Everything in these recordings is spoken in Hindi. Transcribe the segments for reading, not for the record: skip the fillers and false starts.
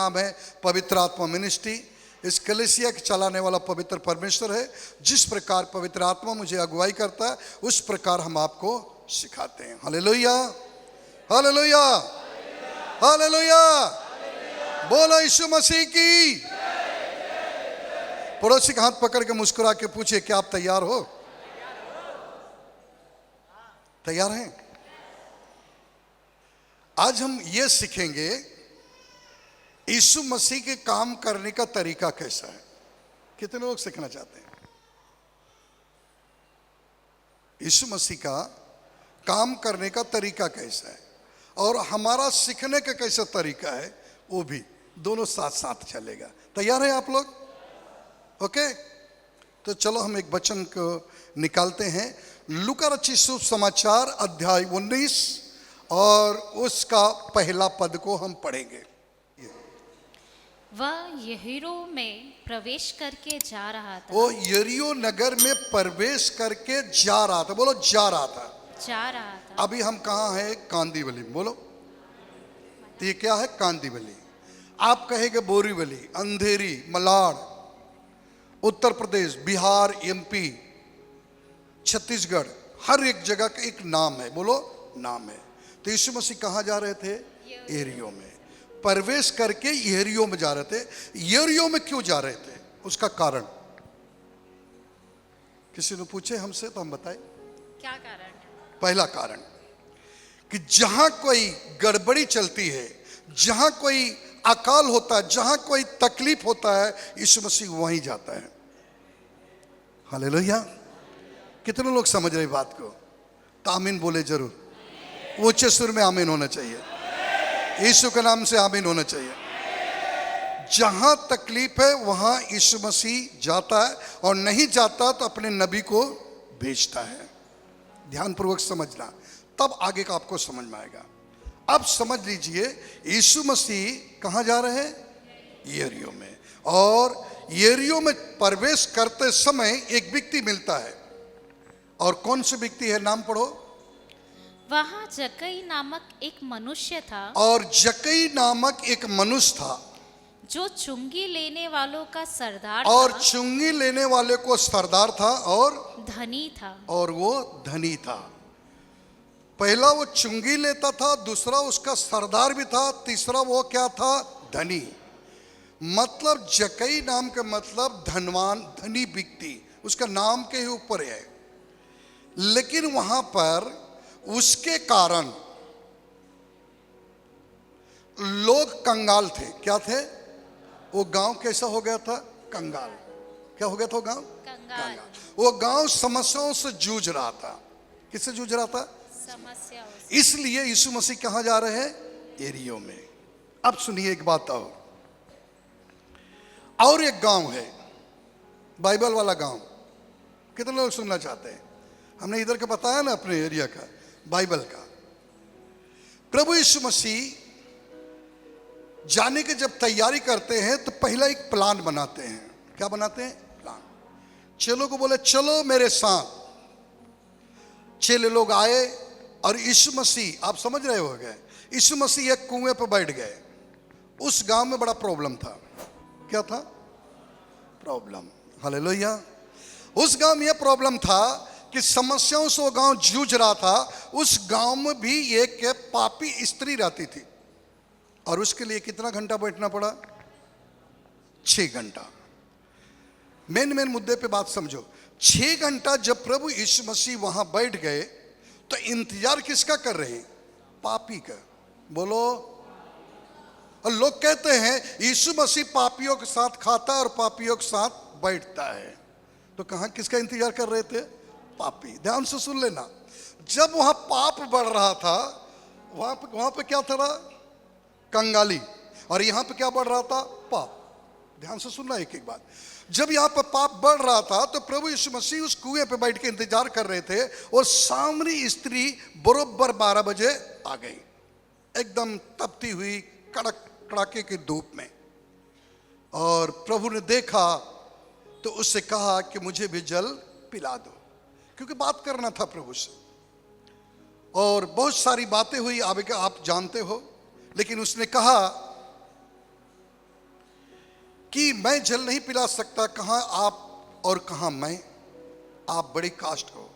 नाम है पवित्र आत्मा मिनिस्ट्री। इस कलीसिया के चलाने वाला पवित्र परमेश्वर है। जिस प्रकार पवित्र आत्मा मुझे अगुवाई करता है उस प्रकार हम आपको सिखाते हैं। Hallelujah, hallelujah, hallelujah. बोलो यीशु मसीह की। पड़ोसी का हाथ पकड़ के मुस्कुरा के पूछे, क्या आप तैयार हो? तैयार हैं? आज हम ये सीखेंगे यीशु मसीह के काम करने का तरीका कैसा है। कितने लोग सीखना चाहते हैं? यीशु मसीह का काम करने का तरीका कैसा है और हमारा सीखने का कैसा तरीका है, वो भी दोनों साथ साथ चलेगा। तैयार है आप लोग? ओके, तो चलो हम एक वचन को निकालते हैं। लूका रचित शुभ समाचार अध्याय 19 और उसका पहला पद को हम पढ़ेंगे। वह यरीहो में प्रवेश करके जा रहा था। वो यरीहो नगर में प्रवेश करके जा रहा था। बोलो, जा रहा था। जा रहा था। अभी हम कहाँ हैं? कांदीवली। बोलो, तो ये क्या है? कांदीवली। आप कहेंगे बोरीवली, अंधेरी, मलाड, उत्तर प्रदेश, बिहार, एमपी, छत्तीसगढ़, हर एक जगह का एक नाम है। बोलो, नाम है। तो यीशु मसीह कहाँ जा रहे थे? यरीहो में प्रवेश करके यरीहो में जा रहे थे। यरीहो में क्यों जा रहे थे? उसका कारण किसी ने पूछे हमसे तो हम बताए। क्या कारण है? पहला कारण कि जहां कोई गड़बड़ी चलती है, जहां कोई अकाल होता है, जहां कोई तकलीफ होता है, यीशु मसीह वहीं जाता है। हालेलुया। कितने लोग समझ रहे बात को? तो आमीन बोले जरूर। ऊंचे सुर में आमीन होना चाहिए। यीशु के नाम से आमीन होना चाहिए। जहां तकलीफ है वहां यीशु मसीह जाता है, और नहीं जाता तो अपने नबी को भेजता है। ध्यानपूर्वक समझना, तब आगे का आपको समझ में आएगा। अब समझ लीजिए, यीशु मसीह कहां जा रहे हैं? यरीहो में। और यरीहो में प्रवेश करते समय एक व्यक्ति मिलता है। और कौन से व्यक्ति है? नाम पढ़ो। वहाँ जक्कई नामक एक मनुष्य था। और जक्कई नामक एक मनुष्य था जो चुंगी लेने वालों का सरदार और था। चुंगी लेने वाले को सरदार था और धनी था। और वो धनी था। पहला वो चुंगी लेता था, दूसरा उसका सरदार भी था, तीसरा वो क्या था? धनी। मतलब जक्कई नाम का मतलब धनवान, धनी व्यक्ति, उसका नाम के ही ऊपर है। लेकिन वहां पर उसके कारण लोग कंगाल थे। क्या थे? वो गांव कैसा हो गया था? कंगाल। क्या हो गया था वो गांव? कंगाल। वो गांव समस्याओं से जूझ रहा था। किससे जूझ रहा था? समस्या। इसलिए यीशु मसीह कहां जा रहे हैं? यरीहो में। अब सुनिए एक बात और एक गांव है, बाइबल वाला गांव। कितने लोग सुनना चाहते हैं? हमने इधर का बताया ना, अपने एरिया का, बाइबल का। प्रभु यीशु मसीह जाने के जब तैयारी करते हैं तो पहला एक प्लान बनाते हैं। क्या बनाते हैं? प्लान। चेलों को बोले चलो मेरे साथ। चेले लोग आए और यीशु मसीह, आप समझ रहे हो गए, यीशु मसीह एक कुएं पर बैठ गए। उस गांव में बड़ा प्रॉब्लम था। क्या था प्रॉब्लम? हालेलुया। उस गांव में यह प्रॉब्लम था कि समस्याओं से वो गांव जूझ रहा था। उस गांव में भी एक पापी स्त्री रहती थी, और उसके लिए कितना घंटा बैठना पड़ा? 6 घंटा। मेन मुद्दे पे बात समझो। 6 घंटा जब प्रभु यीशु मसीह वहां बैठ गए तो इंतजार किसका कर रहे हैं? पापी का। बोलो। और लोग कहते हैं यीशु मसीह पापियों के साथ खाता है और पापियों के साथ बैठता है। तो कहां किसका इंतजार कर रहे थे? पापी। ध्यान से सुन लेना। जब वहां पाप बढ़ रहा था, वहां पे क्या था? कंगाली। और यहां पे क्या बढ़ रहा था? पाप। ध्यान से सुनना एक एक बात। जब यहां पर पाप बढ़ रहा था तो प्रभु यीशु मसीह उस कुएं पे बैठ के इंतजार कर रहे थे, और सामरी स्त्री बरोबर 12 बजे आ गई, एकदम तपती हुई कड़ाके की धूप में। और प्रभु ने देखा तो उससे कहा कि मुझे भी जल पिला दो, क्योंकि बात करना था प्रभु से। और बहुत सारी बातें हुई, आप जानते हो। लेकिन उसने कहा कि मैं जल नहीं पिला सकता, कहाँ आप और कहाँ मैं, आप बड़ी कास्ट हो।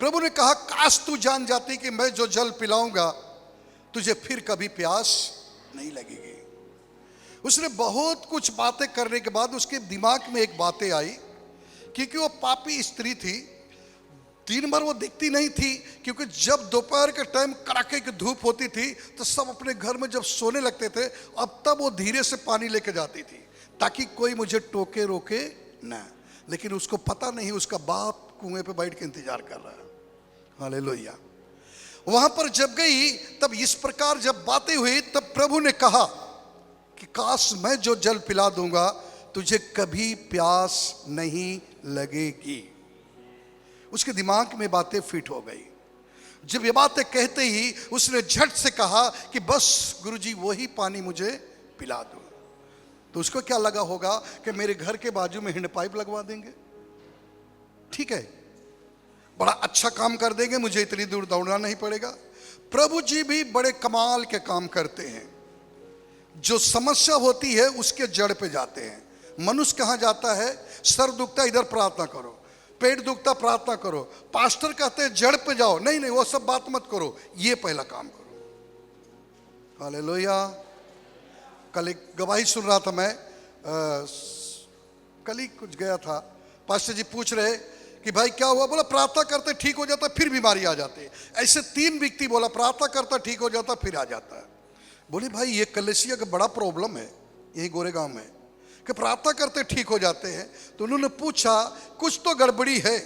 प्रभु ने कहा काश तू जान जाती कि मैं जो जल पिलाऊंगा तुझे फिर कभी प्यास नहीं लगेगी। उसने बहुत कुछ बातें करने के बाद उसके दिमाग में एक बातें आई, क्योंकि वो पापी स्त्री थी, दिन भर वो दिखती नहीं थी, क्योंकि जब दोपहर के टाइम कड़ाके की धूप होती थी तो सब अपने घर में जब सोने लगते थे, अब तब वो धीरे से पानी लेके जाती थी ताकि कोई मुझे टोके रोके ना। लेकिन उसको पता नहीं उसका बाप कुएं पे बैठ के इंतजार कर रहा है। हालेलुया। वहां पर जब गई तब इस प्रकार जब बातें हुई तब प्रभु ने कहा कि काश मैं जो जल पिला दूंगा तुझे कभी प्यास नहीं लगेगी। उसके दिमाग में बातें फिट हो गई। जब ये बातें कहते ही उसने झट से कहा कि बस गुरुजी वही पानी मुझे पिला दो। तो उसको क्या लगा होगा कि मेरे घर के बाजू में हैंड पाइप लगवा देंगे, ठीक है, बड़ा अच्छा काम कर देंगे, मुझे इतनी दूर दौड़ना नहीं पड़ेगा। प्रभु जी भी बड़े कमाल के काम करते हैं। जो समस्या होती है उसके जड़ पे जाते हैं। मनुष्य कहाँ जाता है, सर दुखता इधर प्रार्थना करो, पेट दुखता प्रार्थना करो, पास्टर कहते हैं जड़ पे जाओ, नहीं नहीं वो सब बात मत करो, ये पहला काम करो। हालेलुया। कल एक गवाही सुन रहा था मैं, कल ही कुछ गया था, पास्टर जी पूछ रहे कि भाई क्या हुआ, बोला प्रार्थना करते ठीक हो जाता फिर बीमारी आ जाती है। ऐसे 3 व्यक्ति बोला प्रार्थना करता ठीक हो जाता फिर आ जाता है। बोले भाई ये कलेसिया का बड़ा प्रॉब्लम है यही गोरेगांव में कि प्रार्थना करते ठीक हो जाते हैं। तो उन्होंने पूछा कुछ तो गड़बड़ी है,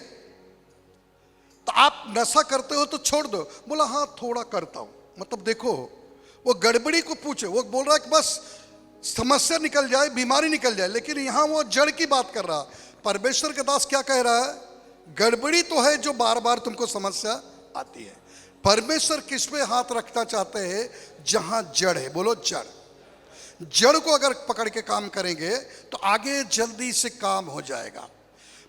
तो आप नशा करते हो तो छोड़ दो। बोला हाँ थोड़ा करता हूं। मतलब देखो वो गड़बड़ी को पूछे, वो बोल रहा है कि बस समस्या निकल जाए, बीमारी निकल जाए, लेकिन यहां वो जड़ की बात कर रहा। परमेश्वर के दास क्या कह रहा है, गड़बड़ी तो है जो बार बार तुमको समस्या आती है। परमेश्वर किस पे हाथ रखना चाहते हैं, जहां जड़ है। बोलो जड़। जड़ को अगर पकड़ के काम करेंगे तो आगे जल्दी से काम हो जाएगा।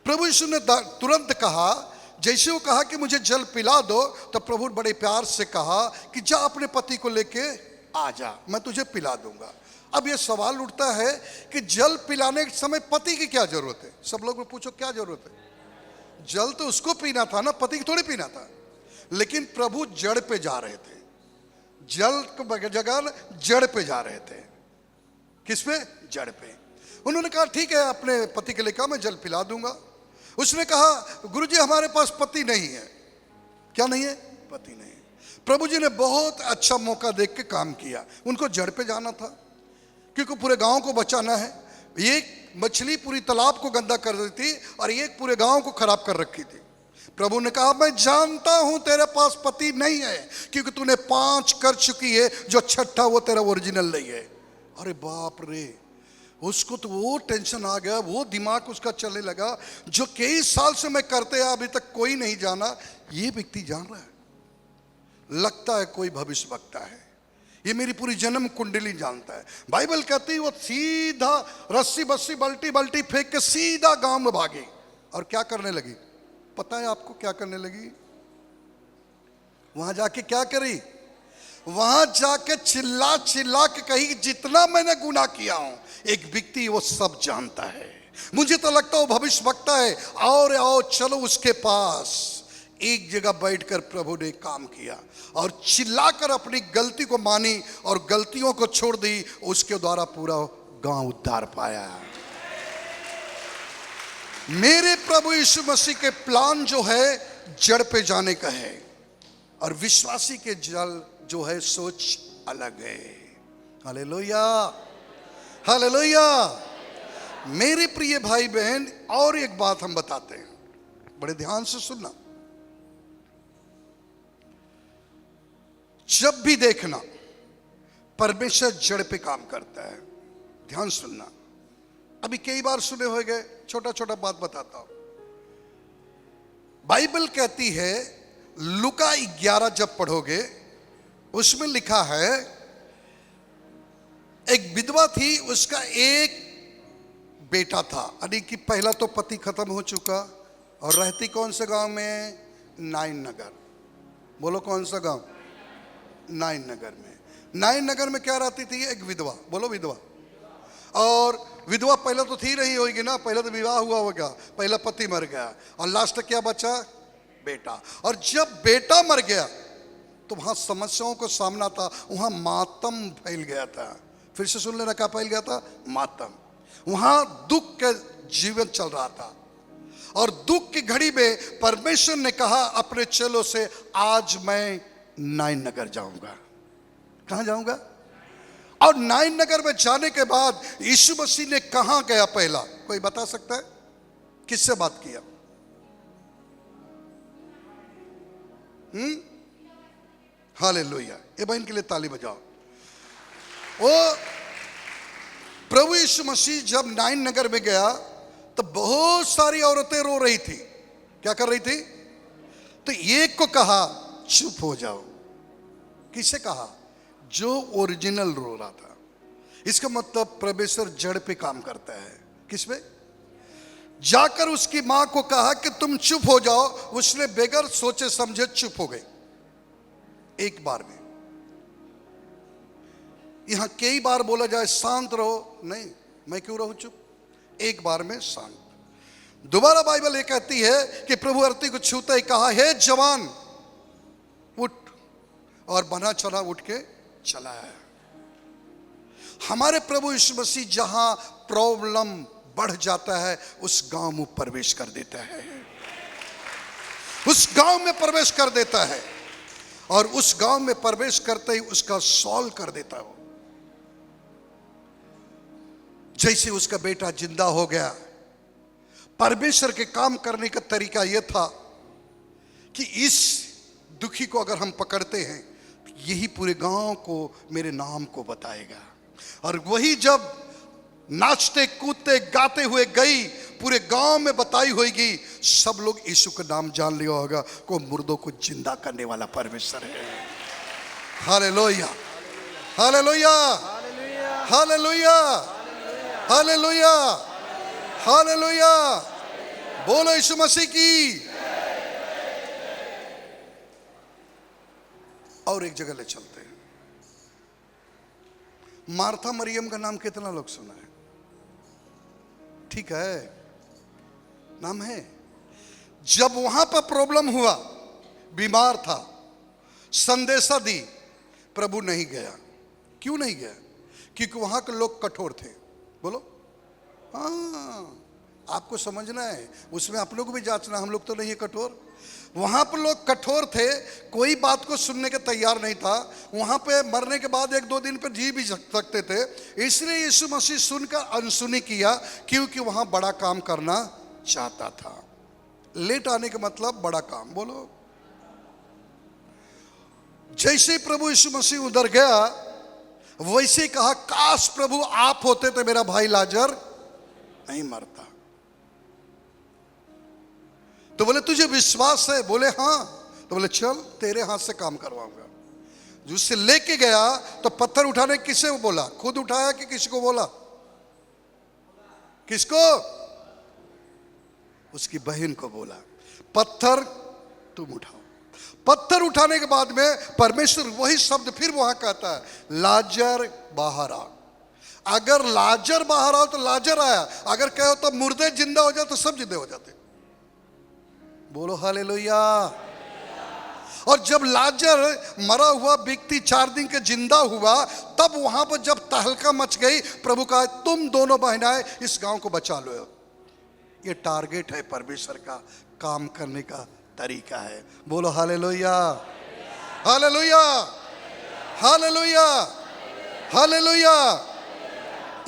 प्रभु यीशु ने तुरंत कहा, जैसे वो कहा कि मुझे जल पिला दो, तो प्रभु बड़े प्यार से कहा कि जा अपने पति को लेके आ जा, मैं तुझे पिला दूंगा। अब ये सवाल उठता है कि जल पिलाने के समय पति की क्या जरूरत है। सब लोग पूछो क्या जरूरत है, जल तो उसको पीना था ना, पति को थोड़ी पीना था। लेकिन प्रभु जड़ पे जा रहे थे, जल के जगह जड़ पे जा रहे थे। किस पे, जड़ पे। उन्होंने कहा ठीक है अपने पति के लिए कहा मैं जल पिला दूंगा। उसने कहा गुरुजी हमारे पास पति नहीं है। क्या नहीं है, पति नहीं है। प्रभु जी ने बहुत अच्छा मौका देख के काम किया। उनको जड़ पे जाना था क्योंकि पूरे गांव को बचाना है। एक मछली पूरी तालाब को गंदा कर दी थी और एक पूरे गांव को खराब कर रखी थी। प्रभु ने कहा मैं जानता हूं तेरे पास पति नहीं है क्योंकि तूने 5 कर चुकी है, जो 6ठा वो तेरा ओरिजिनल नहीं है। अरे बाप रे, उसको तो वो टेंशन आ गया, वो दिमाग उसका चलने लगा, जो कई साल से मैं करते हैं अभी तक कोई नहीं जाना, ये व्यक्ति जान रहा है। लगता है कोई भविष्य वक्ता है, ये मेरी पूरी जन्म कुंडली जानता है। बाइबल कहती है वो सीधा रस्सी बस्सी बल्टी बल्टी फेंक के सीधा गांव में भागी और क्या करने लगी, पता है आपको क्या करने लगी? वहां जाके क्या करी, वहां जाके चिल्ला चिल्ला के कही जितना मैंने गुनाह किया हूं, एक व्यक्ति वो सब जानता है। मुझे तो लगता है वो भविष्य वक्ता है। और आओ चलो उसके पास। एक जगह बैठकर प्रभु ने काम किया और चिल्लाकर अपनी गलती को मानी और गलतियों को छोड़ दी। उसके द्वारा पूरा गांव उद्धार पाया। मेरे प्रभु यीशु मसीह के प्लान जो है जड़ पे जाने का है और विश्वासी के जल जो है सोच अलग है। Hallelujah, hallelujah. मेरे प्रिय भाई बहन, और एक बात हम बताते हैं, बड़े ध्यान से सुनना। जब भी देखना परमेश्वर जड़ पे काम करता है, ध्यान सुनना। अभी कई बार सुने होंगे, छोटा छोटा बात बताता हूं। बाइबल कहती है, लूका 11 जब पढ़ोगे उसमें लिखा है एक विधवा थी, उसका एक बेटा था, यानी कि पहला तो पति खत्म हो चुका और रहती कौन से गांव में, नाइन नगर। बोलो कौन सा गांव, नाइन नगर में। नाइन नगर में क्या रहती थी, एक विधवा। बोलो विधवा। और विधवा पहले तो थी रही होगी ना, पहले तो विवाह हुआ होगा, पहला पति मर गया और लास्ट क्या बचा? बेटा। और जब बेटा मर गया तो वहां समस्याओं को सामना था, वहां मातम फैल गया था। फिर से सुन लेना, क्या फैल गया था? मातम। वहां दुख का जीवन चल रहा था और दुख की घड़ी में परमेश्वर ने कहा अपने चेलों से, आज मैं नाइन नगर जाऊंगा। कहां जाऊंगा? और नाइन नगर में जाने के बाद यीशु मसीह ने कहां गया? पहला कोई बता सकता है? किससे बात किया? हालेलुया। ये बहन के लिए ताली बजाओ। वो प्रभु यीशु मसीह जब नाइन नगर में गया तो बहुत सारी औरतें रो रही थी। क्या कर रही थी? तो एक को कहा चुप हो जाओ। किसे कहा? जो ओरिजिनल रो रहा था। इसका मतलब परमेश्वर जड़ पे काम करता है। किस पे? जाकर उसकी मां को कहा कि तुम चुप हो जाओ। उसने बगैर सोचे समझे चुप हो गई एक बार में। यहां कई बार बोला जाए शांत रहो, नहीं, मैं क्यों रहूं चुप? एक बार में शांत। दोबारा बाइबल ये कहती है कि प्रभु आरती को छूते ही कहा, हे जवान उठ, और बना चला उठ के चला है। हमारे प्रभु यीशु मसीह जहां प्रॉब्लम बढ़ जाता है उस गांव में प्रवेश कर देता है, उस गांव में प्रवेश कर देता है और उस गांव में प्रवेश करते ही उसका सॉल्व कर देता हो। जैसे उसका बेटा जिंदा हो गया, परमेश्वर के काम करने का तरीका यह था कि इस दुखी को अगर हम पकड़ते हैं तो यही पूरे गांव को मेरे नाम को बताएगा। और वही जब नाचते कूदते गाते हुए गई, पूरे गांव में बताई होगी, सब लोग यीशु का नाम जान लिया होगा को मुर्दों को जिंदा करने वाला परमेश्वर है। Hallelujah, hallelujah, hallelujah, hallelujah, hallelujah. बोलो यीशु मसीह की। और एक जगह ले चलते हैं। मार्था मरियम का नाम कितना लोग सुना है? ठीक है, नाम है। जब वहां पर प्रॉब्लम हुआ, बीमार था, संदेशा दी, प्रभु नहीं गया। क्यों नहीं गया? क्योंकि वहां के लोग कठोर थे। बोलो हाँ, आपको समझना है, उसमें आप लोग भी जांचना, हम लोग तो नहीं है कठोर। वहां पर लोग कठोर थे, कोई बात को सुनने के तैयार नहीं था। वहां पे मरने के बाद एक दो दिन पर जी भी सकते थे। इसलिए यीशु मसीह सुनकर अनसुनी किया, क्योंकि वहां बड़ा काम करना चाहता था। लेट आने का मतलब बड़ा काम। बोलो, जैसे ही प्रभु यीशु मसीह उधर गया, वैसे ही कहा, काश प्रभु आप होते तो मेरा भाई लाजर नहीं मरता। तो बोले तुझे विश्वास है? बोले हाँ। तो बोले चल तेरे हाथ से काम करवाऊंगा। जिससे लेके गया तो पत्थर उठाने किसे बोला? खुद उठाया कि किसी को बोला? किसको? उसकी बहन को बोला, पत्थर तुम उठाओ। पत्थर उठाने के बाद में परमेश्वर वही शब्द फिर वहां कहता है, लाजर बाहर आ। अगर लाजर बाहर आओ तो लाजर आया, अगर कहो तो मुर्दे जिंदा हो जाए तो सब जिंदे हो जाते। बोलो हालेलुया। और जब लाजर मरा हुआ व्यक्ति 4 दिन के जिंदा हुआ, तब वहां पर जब तहलका मच गई, प्रभु कहा तुम दोनों बहनाएं इस गांव को बचा लो। ये टारगेट है परमेश्वर का काम करने का तरीका है। बोलो हालेलुया, हालेलुया, हालेलुया, हालेलुया।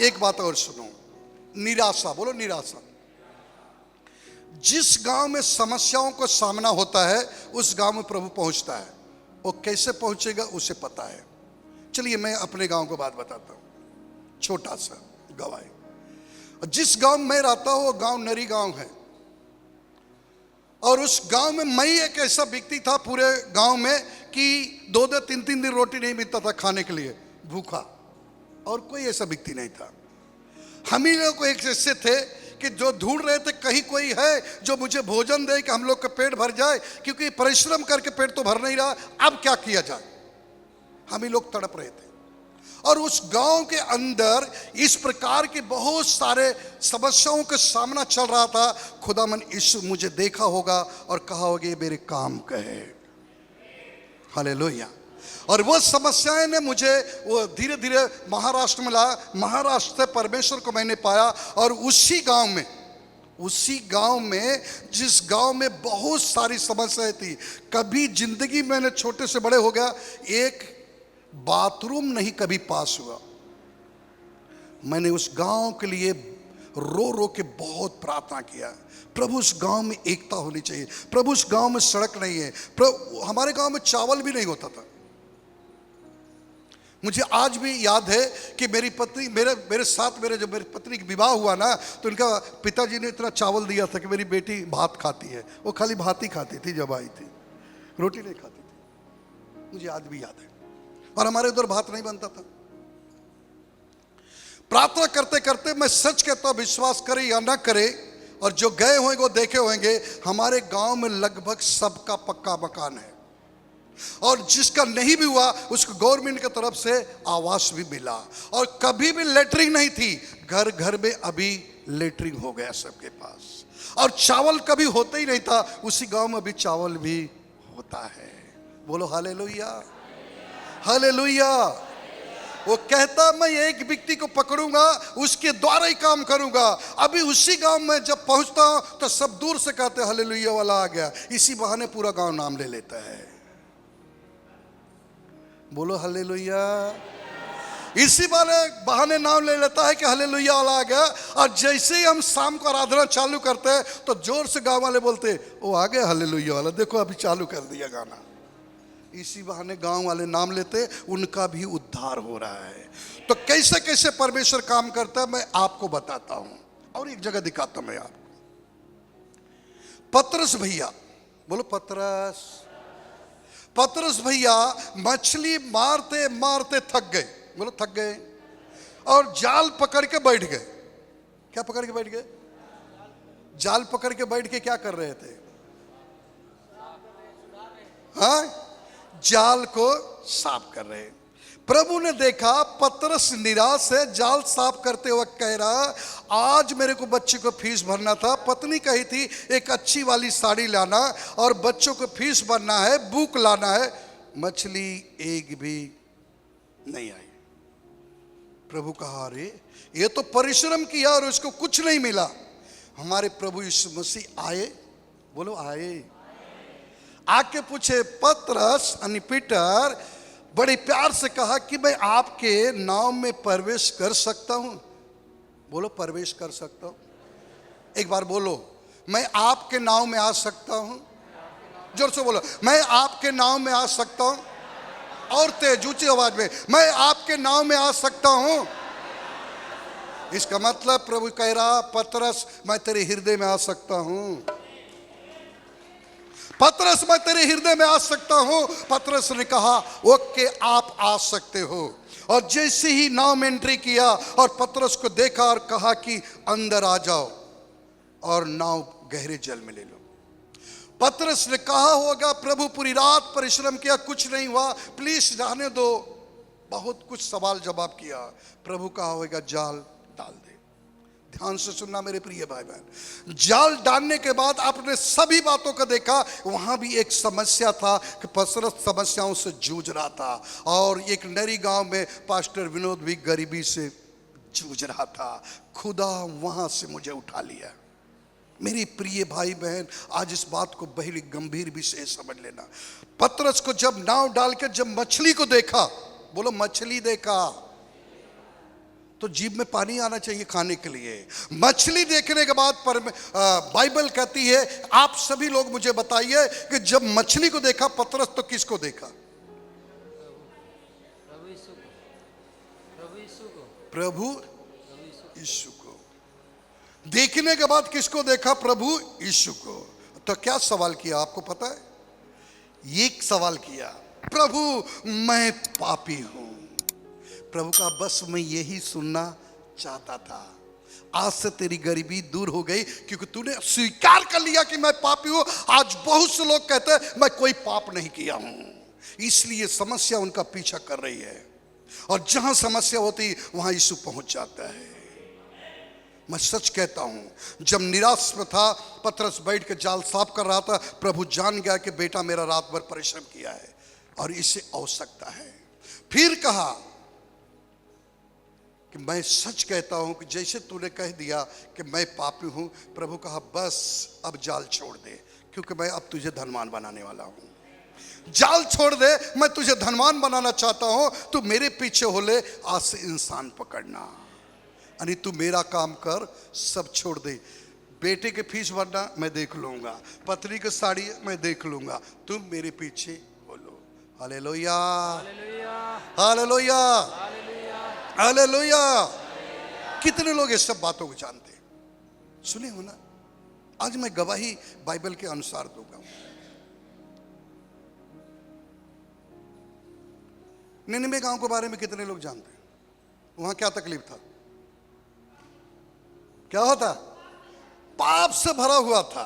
एक बात और सुनो, निराशा। बोलो निराशा। जिस गांव में समस्याओं को सामना होता है उस गांव में प्रभु पहुंचता है। वो कैसे पहुंचेगा उसे पता है। चलिए मैं अपने गांव को बात बताता हूं, छोटा सा गवाही। जिस गांव में मैं रहता हूं वो गांव नरी गांव है, और उस गांव में मैं एक ऐसा व्यक्ति था पूरे गांव में कि 2-2 3-3 दिन रोटी नहीं मिलता था खाने के लिए, भूखा, और कोई ऐसा व्यक्ति नहीं था। हम ही लोग एक ऐसे थे कि जो ढूंढ रहे थे कहीं कोई है जो मुझे भोजन दे कि हम लोग का पेट भर जाए, क्योंकि परिश्रम करके पेट तो भर नहीं रहा, अब क्या किया जाए। हम ही लोग तड़प रहे थे। और उस गांव के अंदर इस प्रकार के बहुत सारे समस्याओं का सामना चल रहा था। खुदावन यीशु मुझे देखा होगा और कहा होगा ये मेरे काम का है। हालेलुया। और वो समस्याएं ने मुझे वो धीरे धीरे महाराष्ट्र में लाया। महाराष्ट्र से परमेश्वर को मैंने पाया और उसी गांव में जिस गांव में बहुत सारी समस्याएं थी, कभी जिंदगी में मैंने छोटे से बड़े हो गया, एक बाथरूम नहीं कभी पास हुआ। मैंने उस गांव के लिए रो रो के बहुत प्रार्थना किया, प्रभु उस गांव में एकता होनी चाहिए, प्रभु उस गांव में सड़क नहीं है, प्रभु हमारे गांव में चावल भी नहीं होता था। मुझे आज भी याद है कि मेरी पत्नी मेरे साथ जब मेरी पत्नी का विवाह हुआ ना, तो उनका पिताजी ने इतना चावल दिया था कि मेरी बेटी भात खाती है। वो खाली भात ही खाती थी जब आई थी, रोटी नहीं खाती थी। मुझे आज भी याद है। और हमारे उधर भात नहीं बनता था। प्रार्थना करते करते मैं सच कहता हूं, विश्वास करे या ना करे, और जो गए होंगे वो देखे होंगे, हमारे गांव में लगभग सबका पक्का मकान है, और जिसका नहीं भी हुआ उसको गवर्नमेंट की तरफ से आवास भी मिला। और कभी भी लेटरिंग नहीं थी, घर घर में अभी लेटरिंग हो गया सबके पास। और चावल कभी होता ही नहीं था, उसी गांव में अभी चावल भी होता है। बोलो हालेलुया, हालेलुया। वो कहता मैं एक व्यक्ति को पकड़ूंगा, उसके द्वारा ही काम करूंगा। अभी उसी गांव में जब पहुंचता हूं तो सब दूर से कहते हालेलुया वाला आ गया। इसी बहाने पूरा गांव नाम ले लेता है। बोलो हालेलुया। इसी बहाने नाम ले लेता है कि हालेलुया वाला आ गया। और जैसे ही हम शाम को आराधना चालू करते हैं तो जोर से गांव वाले बोलते वो आ गया हालेलुया वाला, देखो अभी चालू कर दिया गाना। इसी बहाने गांव वाले नाम लेते, उनका भी उद्धार हो रहा है। तो कैसे कैसे परमेश्वर काम करता है मैं आपको बताता हूं, और एक जगह दिखाता हूं मैं आपको। पतरस भैया, बोलो पतरस भैया मछली मारते मारते थक गए। बोलो थक गए, और जाल पकड़ के बैठ गए। क्या पकड़ के बैठ गए? जाल पकड़ के बैठ के क्या कर रहे थे? हाँ, जाल को साफ कर रहे। प्रभु ने देखा पतरस निराश है, जाल साफ करते वक्त कह रहा आज मेरे को बच्चे को फीस भरना था। पत्नी कही थी एक अच्छी वाली साड़ी लाना, और बच्चों को फीस भरना है, बुक लाना है। मछली एक भी नहीं आई। प्रभु कहा अरे ये तो परिश्रम किया और उसको कुछ नहीं मिला। हमारे प्रभु यीशु मसीह आए। बोलो आए। आके पूछे पतरस यानी पीटर, बड़े प्यार से कहा कि मैं आपके नाव में प्रवेश कर सकता हूं। बोलो प्रवेश कर सकता हूं। एक बार बोलो, मैं आपके नाव में आ सकता हूं। जोर से बोलो, मैं आपके नाव में आ सकता हूं। और तेज ऊंची आवाज में, मैं आपके नाव में आ सकता हूं। इसका मतलब प्रभु कह रहा पतरस मैं तेरे हृदय में आ सकता हूं। पतरस मैं तेरे हृदय में आ सकता हूं। पतरस ने कहा ओके आप आ सकते हो। और जैसे ही नाव में एंट्री किया और पतरस को देखा और कहा कि अंदर आ जाओ और नाव गहरे जल में ले लो। पतरस ने कहा होगा प्रभु पूरी रात परिश्रम किया, कुछ नहीं हुआ, प्लीज रहने दो। बहुत कुछ सवाल जवाब किया। प्रभु कहा होगा जाल डाल दे। ध्यान से सुनना मेरे प्रिय भाई बहन, जाल डालने के बाद आपने सभी बातों को देखा। वहां भी एक समस्या था कि पतरस समस्याओं से जूझ रहा था, और एक नरी गांव में पास्टर विनोद भी गरीबी से जूझ रहा था। खुदा वहां से मुझे उठा लिया। मेरे प्रिय भाई बहन, आज इस बात को बड़ी गंभीर विषय समझ लेना। पतरस को जब नाव डाल के जब मछली को देखा, बोलो मछली देखा, तो जीभ में पानी आना चाहिए खाने के लिए। मछली देखने के बाद बाइबल कहती है, आप सभी लोग मुझे बताइए कि जब मछली को देखा पतरस तो किसको देखा? प्रभु यीशु को। देखने के बाद किसको देखा? प्रभु यीशु को। तो क्या सवाल किया आपको पता है? एक सवाल किया, प्रभु मैं पापी हूं। प्रभु का बस मैं यही सुनना चाहता था। आज से तेरी गरीबी दूर हो गई क्योंकि तूने स्वीकार कर लिया कि मैं पापी हूं। आज बहुत से लोग कहते हैं मैं कोई पाप नहीं किया हूं, इसलिए समस्या उनका पीछा कर रही है। और जहां समस्या होती वहां यीशु पहुंच जाता है। मैं सच कहता हूं, जब निराश में था पतरस बैठ के जाल साफ कर रहा था, प्रभु जान गया कि बेटा मेरा रात भर परिश्रम किया है और इसे आवश्यकता है। फिर कहा कि मैं सच कहता हूं कि जैसे तूने कह दिया कि मैं पापी हूं, प्रभु कहा बस अब जाल छोड़ दे, क्योंकि मैं अब तुझे धनवान बनाने वाला हूं। जाल छोड़ दे, मैं तुझे धनवान बनाना चाहता हूं, तू मेरे पीछे हो ले, आज से इंसान पकड़ना, यानी तू मेरा काम कर, सब छोड़ दे। बेटे के फीस भरना मैं देख लूंगा, पत्नी की साड़ी मैं देख लूंगा, तुम मेरे पीछे हो लो। Hallelujah, hallelujah, hallelujah. कितने लोग इस सब बातों को जानते हैं? सुने हो ना? आज मैं गवाही बाइबल के अनुसार दूंगा। निनवे गांव के बारे में कितने लोग जानते हैं? वहां क्या तकलीफ था? क्या होता? पाप से भरा हुआ था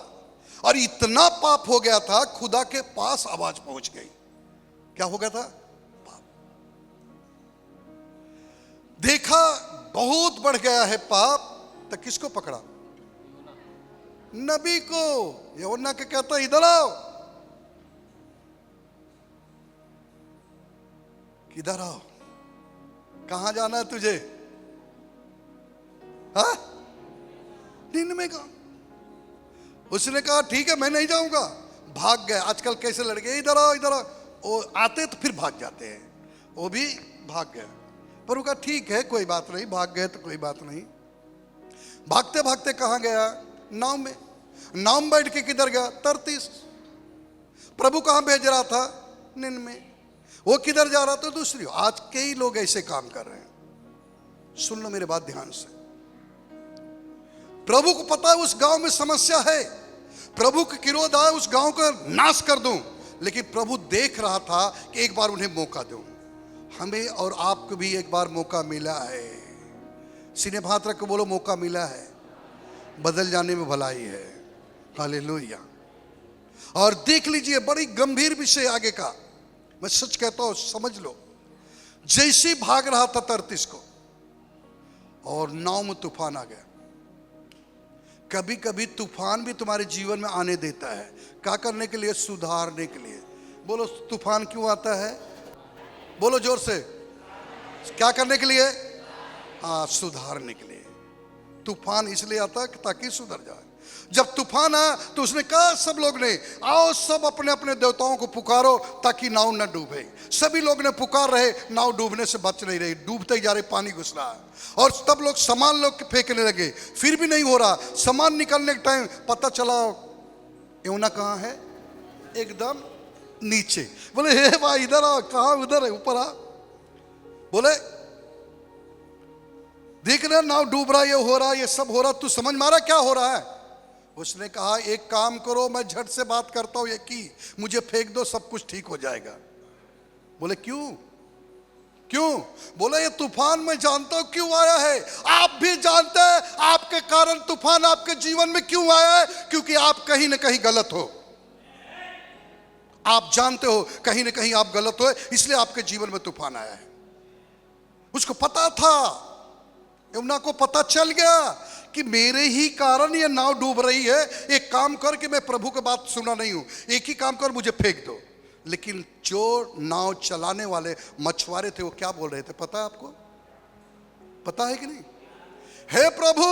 और इतना पाप हो गया था, खुदा के पास आवाज पहुंच गई। क्या हो गया था? पाप। देखा बहुत बढ़ गया है पाप, तो किसको पकड़ा? नबी को। यूहन्ना के कहता इधर आओ। किधर आओ? कहां जाना है तुझे? हाँ? निनवे का। उसने कहा ठीक है मैं नहीं जाऊंगा, भाग गए। आजकल कैसे लड़के इधर आओ इधर आओ, वो आते तो फिर भाग जाते हैं, वो भी भाग गए। पर वो कहा ठीक है कोई बात नहीं, भाग गए तो कोई बात नहीं। भागते भागते कहां गया? नाव में। नाव में बैठ के किधर गया? तर्तीस। प्रभु कहां भेज रहा था? निनवे। वो किधर जा रहा था? दूसरी। आज कई लोग ऐसे काम कर रहे हैं। सुन लो मेरे बात ध्यान से। प्रभु को पता है उस गांव में समस्या है, प्रभु के विरोध आए उस गांव का नाश कर दूं, लेकिन प्रभु देख रहा था कि एक बार उन्हें मौका दूं। हमें और आपको भी एक बार मौका मिला है। सीने हाथ रख के बोलो मौका मिला है, बदल जाने में भलाई है। हालेलुया। और देख लीजिए बड़ी गंभीर विषय आगे का, मैं सच कहता हूं समझ लो। जैसे ही भाग रहा था तर्तीस को, और नाव में तूफान आ गया। कभी कभी तूफान भी तुम्हारे जीवन में आने देता है, क्या करने के लिए? सुधारने के लिए। बोलो तूफान क्यों आता है? बोलो जोर से। क्या करने के लिए? हाँ, सुधारने के लिए। तूफान इसलिए आता है ताकि सुधर जाए। जब तूफान आया तो उसने कहा सब लोग ने, आओ सब अपने अपने देवताओं को पुकारो ताकि नाव न डूबे। सभी लोग ने पुकार रहे, नाव डूबने से बच नहीं रही, डूबते ही जा रहे, पानी घुस रहा है। और तब लोग सामान लोग फेंकने लगे, फिर भी नहीं हो रहा। सामान निकलने के टाइम पता चला यूहन्ना कहाँ है? एकदम नीचे। बोले हे भाई इधर आ। कहाँ? उधर है, ऊपर आ। बोले देख रहे नाव डूब रहा, ये हो रहा, ये सब हो रहा, तू समझ मारा क्या हो रहा है? उसने कहा एक काम करो, मैं झट से बात करता हूं, ये की मुझे फेंक दो, सब कुछ ठीक हो जाएगा। बोले क्यों? क्यों? बोले ये तूफान मैं जानता हूं क्यों आया है, आप भी जानते हैं आपके कारण तूफान आपके जीवन में क्यों आया है, क्योंकि आप कहीं ना कहीं गलत हो। आप जानते हो कहीं ना कहीं आप गलत हो, इसलिए आपके जीवन में तूफान आया है। उसको पता था, यूहन्ना को पता चल गया कि मेरे ही कारण ये नाव डूब रही है। एक काम कर कि मैं प्रभु की बात सुना नहीं हूं, एक ही काम कर मुझे फेंक दो। लेकिन जो नाव चलाने वाले मछुआरे थे वो क्या बोल रहे थे पता है आपको? पता है कि नहीं? हे प्रभु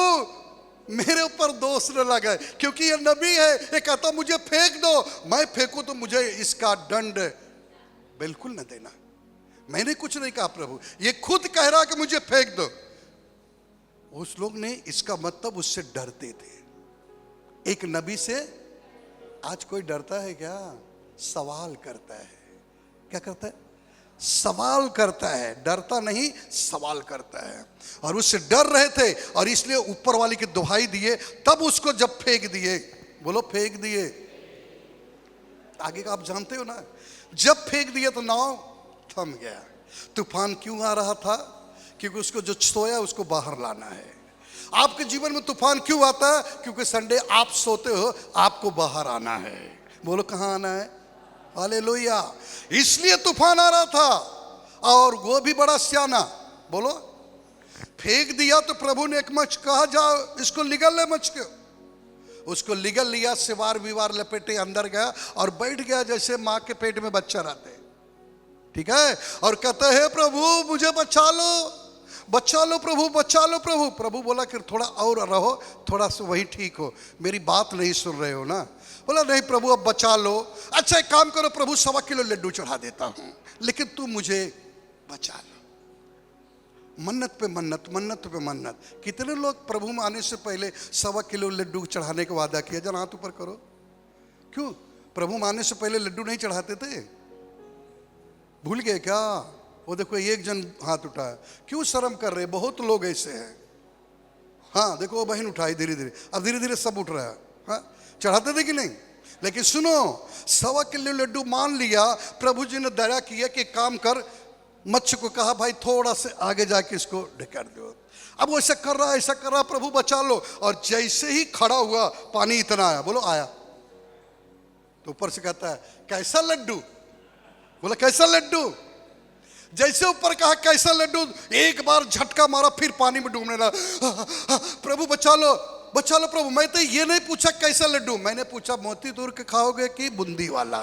मेरे ऊपर दोष न लगाए, क्योंकि ये नबी है, ये कहता मुझे फेंक दो, मैं फेंकूं तो मुझे इसका दंड बिल्कुल न देना। मैंने कुछ नहीं कहा प्रभु, ये खुद कह रहा कि मुझे फेंक दो। उस लोग ने इसका मतलब उससे डरते थे। एक नबी से आज कोई डरता है क्या? सवाल करता है। क्या करता है? सवाल करता है, डरता नहीं, सवाल करता है। और उससे डर रहे थे और इसलिए ऊपर वाले की दुहाई दिए, तब उसको जब फेंक दिए, बोलो फेंक दिए, आगे का आप जानते हो ना, जब फेंक दिए तो नाव थम गया। तूफान क्यों आ रहा था? क्योंकि उसको जो सोया उसको बाहर लाना है। आपके जीवन में तूफान क्यों आता है? क्योंकि संडे आप सोते हो, आपको बाहर आना है। बोलो कहां आना है? हालेलुया। इसलिए तूफान आ रहा था। और वो भी बड़ा सियाना, बोलो, फेंक दिया तो प्रभु ने एक मछ कहा, जाओ इसको निगल ले मछ के। उसको निगल लिया, सिवार विवार लपेटे अंदर गया और बैठ गया जैसे माँ के पेट में बच्चा रहते, ठीक है। और कहते हैं प्रभु मुझे बचा लो, बचा लो प्रभु, बचा लो प्रभु। प्रभु बोला कि थोड़ा और रहो, थोड़ा सा वही ठीक हो, मेरी बात नहीं सुन रहे हो ना। बोला नहीं प्रभु अब बचा लो। अच्छा एक काम करो प्रभु, 1.25 किलो लड्डू चढ़ा देता हूँ, लेकिन तू मुझे बचा लो। मन्नत पे मन्नत, मन्नत पे मन्नत। कितने लोग प्रभु में आने से पहले 1.25 किलो लड्डू चढ़ाने का वादा किया? जरा हाथ ऊपर करो। क्यों? प्रभु में आने से पहले लड्डू नहीं चढ़ाते थे? भूल गए क्या? वो देखो एक जन हाथ उठाया, क्यों शर्म कर रहे? बहुत लोग ऐसे हैं। हाँ देखो वो बहन उठाई धीरे धीरे, अब धीरे धीरे सब उठ रहा है। हाँ चढ़ाते थे कि नहीं? लेकिन सुनो, 1.25 किलो लड्डू मान लिया, प्रभु जी ने दया किया कि काम कर, मच्छ को कहा भाई थोड़ा से आगे जाके इसको ढकेल दो। अब वो ऐसा कर रहा, ऐसा कर रहा, प्रभु बचा लो। और जैसे ही खड़ा हुआ पानी इतना आया, बोलो आया, तो ऊपर से कहता है कैसा लड्डू? बोला कैसा लड्डू? जैसे ऊपर कहा कैसा लड्डू, एक बार झटका मारा, फिर पानी में डूबने लगा। प्रभु बचा लो, बचा लो प्रभु। मैं तो ये नहीं पूछा कैसा लड्डू, मैंने पूछा मोती दूर के खाओगे कि बूंदी वाला?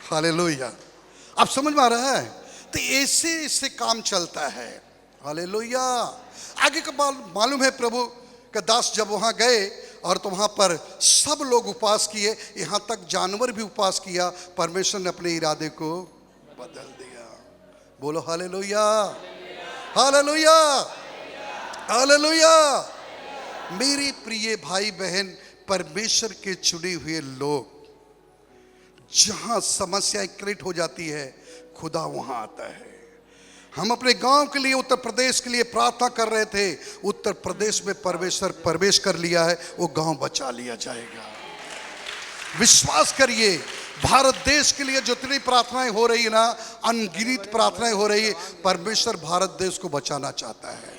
हालेलुया। आप समझ में आ रहा है? तो ऐसे काम चलता है। हालेलुया। आगे का मालूम है, प्रभु के दास जब वहां गए और तो वहां पर सब लोग उपवास किए, यहां तक जानवर भी उपवास किया। परमेश्वर ने अपने इरादे को बदल दिया। बोलो हालेलुया, हालेलुया, हालेलुया। मेरे प्रिय भाई बहन, परमेश्वर के चुने हुए लोग, जहां समस्याएं क्रिएट हो जाती है, खुदा वहां आता है। हम अपने गांव के लिए, उत्तर प्रदेश के लिए प्रार्थना कर रहे थे। उत्तर प्रदेश में परमेश्वर प्रवेश कर लिया है, वो गांव बचा लिया जाएगा। विश्वास करिए, भारत देश के लिए जितनी प्रार्थनाएं हो रही है ना, अनगिनत प्रार्थनाएं हो रही है, परमेश्वर भारत देश को बचाना चाहता है।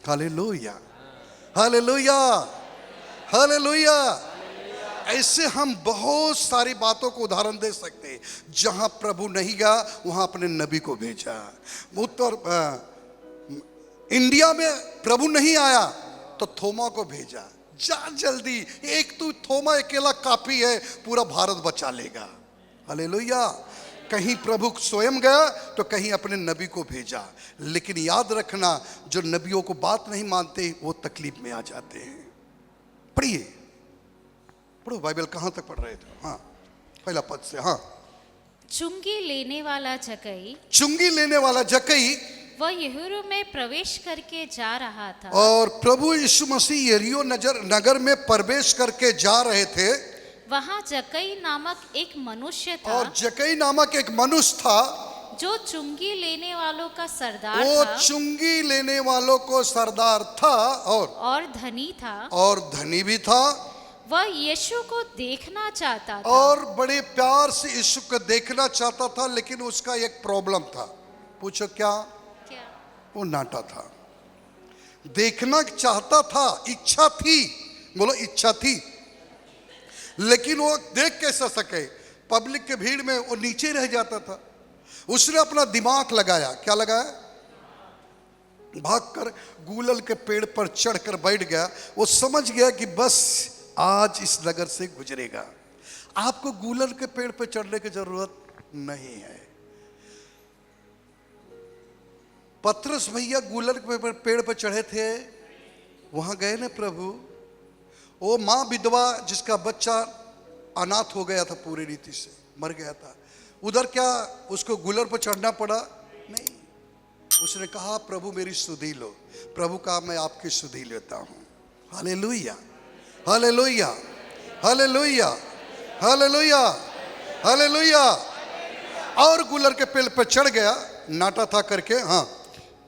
Hallelujah, hallelujah, hallelujah. ऐसे हम बहुत सारी बातों को उदाहरण दे सकते हैं। जहां प्रभु नहीं गया, वहां अपने नबी को भेजा। उत्तर इंडिया में प्रभु नहीं आया तो थोमा को भेजा, जा जल्दी, एक तू थोमा अकेला काफी है, पूरा भारत बचा लेगा। हालेलुया। कहीं प्रभु स्वयं गया तो कहीं अपने नबी को भेजा। लेकिन याद रखना, जो नबियों को बात नहीं मानते वो तकलीफ में आ जाते हैं। पढ़िए, पढ़ो बाइबल। कहाँ तक पढ़ रहे थे? हाँ पहला पद से। हाँ, चुंगी लेने वाला जक्कई, चुंगी लेने वाला जक्कई वह यहूरू में प्रवेश करके जा रहा था। और प्रभु यीशु मसीह यरीहो नगर में प्रवेश करके जा रहे थे। वहाँ जक्कई नामक एक मनुष्य था, और जक्कई नामक एक मनुष्य था, जो चुंगी लेने वालों का सरदार वो था, चुंगी लेने वालों को सरदार था और धनी था, और धनी भी था। वह यीशु को देखना चाहता था, और बड़े प्यार से यीशु को देखना चाहता था। लेकिन उसका एक प्रॉब्लम था। पूछो क्या? क्या? वो नाटा था। देखना चाहता था, इच्छा थी, बोलो इच्छा थी, लेकिन वो देख कैसे सके? पब्लिक के भीड़ में वो नीचे रह जाता था। उसने अपना दिमाग लगाया। क्या लगाया? भागकर गूलल के पेड़ पर चढ़कर बैठ गया। वो समझ गया कि बस आज इस नगर से गुजरेगा। आपको गूलल के पेड़ पर चढ़ने की जरूरत नहीं है। पतरस भैया गूलल के पेड़ पर चढ़े थे, वहां गए ना प्रभु। वो माँ विधवा जिसका बच्चा अनाथ हो गया था, पूरी रीति से मर गया था, उधर क्या उसको गूलर पर चढ़ना पड़ा? नहीं। उसने कहा प्रभु मेरी सुधि लो। प्रभु कहा मैं आपकी सुधि लेता हूं। Hallelujah, hallelujah, hallelujah, hallelujah, hallelujah. और गूलर के पेड़ पर चढ़ गया, नाटा था करके। हाँ,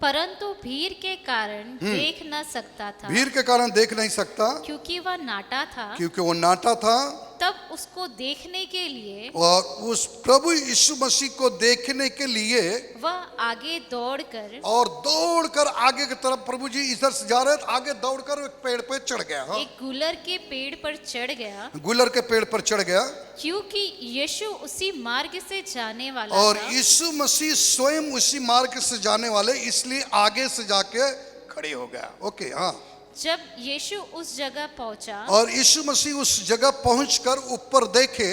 परंतु भीड़ के कारण देख न सकता था। भीड़ के कारण देख नहीं सकता, क्योंकि वह नाटा था। क्योंकि वो नाटा था। तब उसको देखने के लिए और उस प्रभु यीशु मसीह को देखने के लिए वह आगे दौड़कर और दौड़कर आगे की तरफ, प्रभु जी इधर से जा रहे थे, आगे दौड़कर एक पेड़ पे चढ़ गया। हाँ? एक गुलर के पेड़ पर चढ़ गया, गुलर के पेड़ पर चढ़ गया, क्योंकि यीशु उसी मार्ग से जाने वाला और था। यीशु मसीह स्वयं उसी मार्ग से जाने वाले, इसलिए आगे से जाके खड़े हो गया। ओके, हाँ। जब यीशु उस जगह पहुंचा और यीशु मसीह उस जगह पहुंचकर ऊपर देखे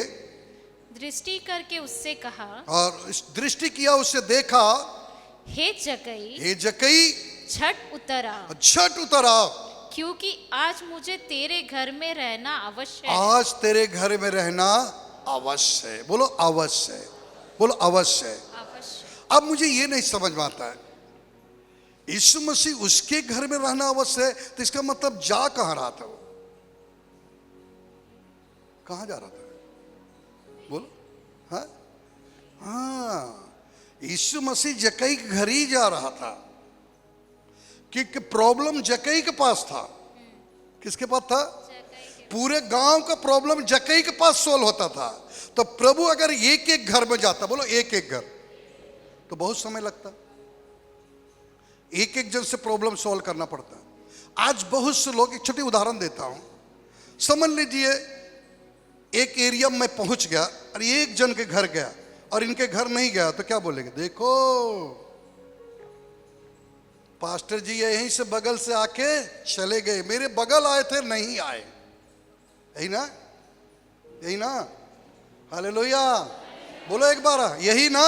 दृष्टि करके उससे कहा, और इस दृष्टि किया, उसे देखा, हे जक्कई, हे जक्कई, झट उतर आ, झट उतर आ, क्योंकि आज मुझे तेरे घर में रहना अवश्य है। आज तेरे घर में रहना अवश्य है। बोलो अवश्य है, बोलो अवश्य है। अवश्य। अब मुझे ये नहीं समझ में आता है, यीशु मसीह उसके घर में रहना अवश्य है, तो इसका मतलब जा कहां रहा था? वो कहां जा रहा था? बोलो। हाँ, हाँ, यीशु मसीह जक्कई के घर ही जा रहा था, क्योंकि प्रॉब्लम जक्कई के पास था। किसके पास था? पूरे गांव का प्रॉब्लम जक्कई के पास सोल्व होता था। तो प्रभु अगर एक एक घर में जाता, बोलो एक एक घर, तो बहुत समय लगता, एक एक जन से प्रॉब्लम सॉल्व करना पड़ता। आज बहुत से लोग, एक छोटी उदाहरण देता हूं, समझ लीजिए एक एरिया में पहुंच गया और एक जन के घर गया और इनके घर नहीं गया, तो क्या बोलेंगे? देखो पास्टर जी यहीं से बगल से आके चले गए, मेरे बगल आए थे नहीं आए। यही ना, यही ना, हालेलुया, बोलो एक बार, यही ना।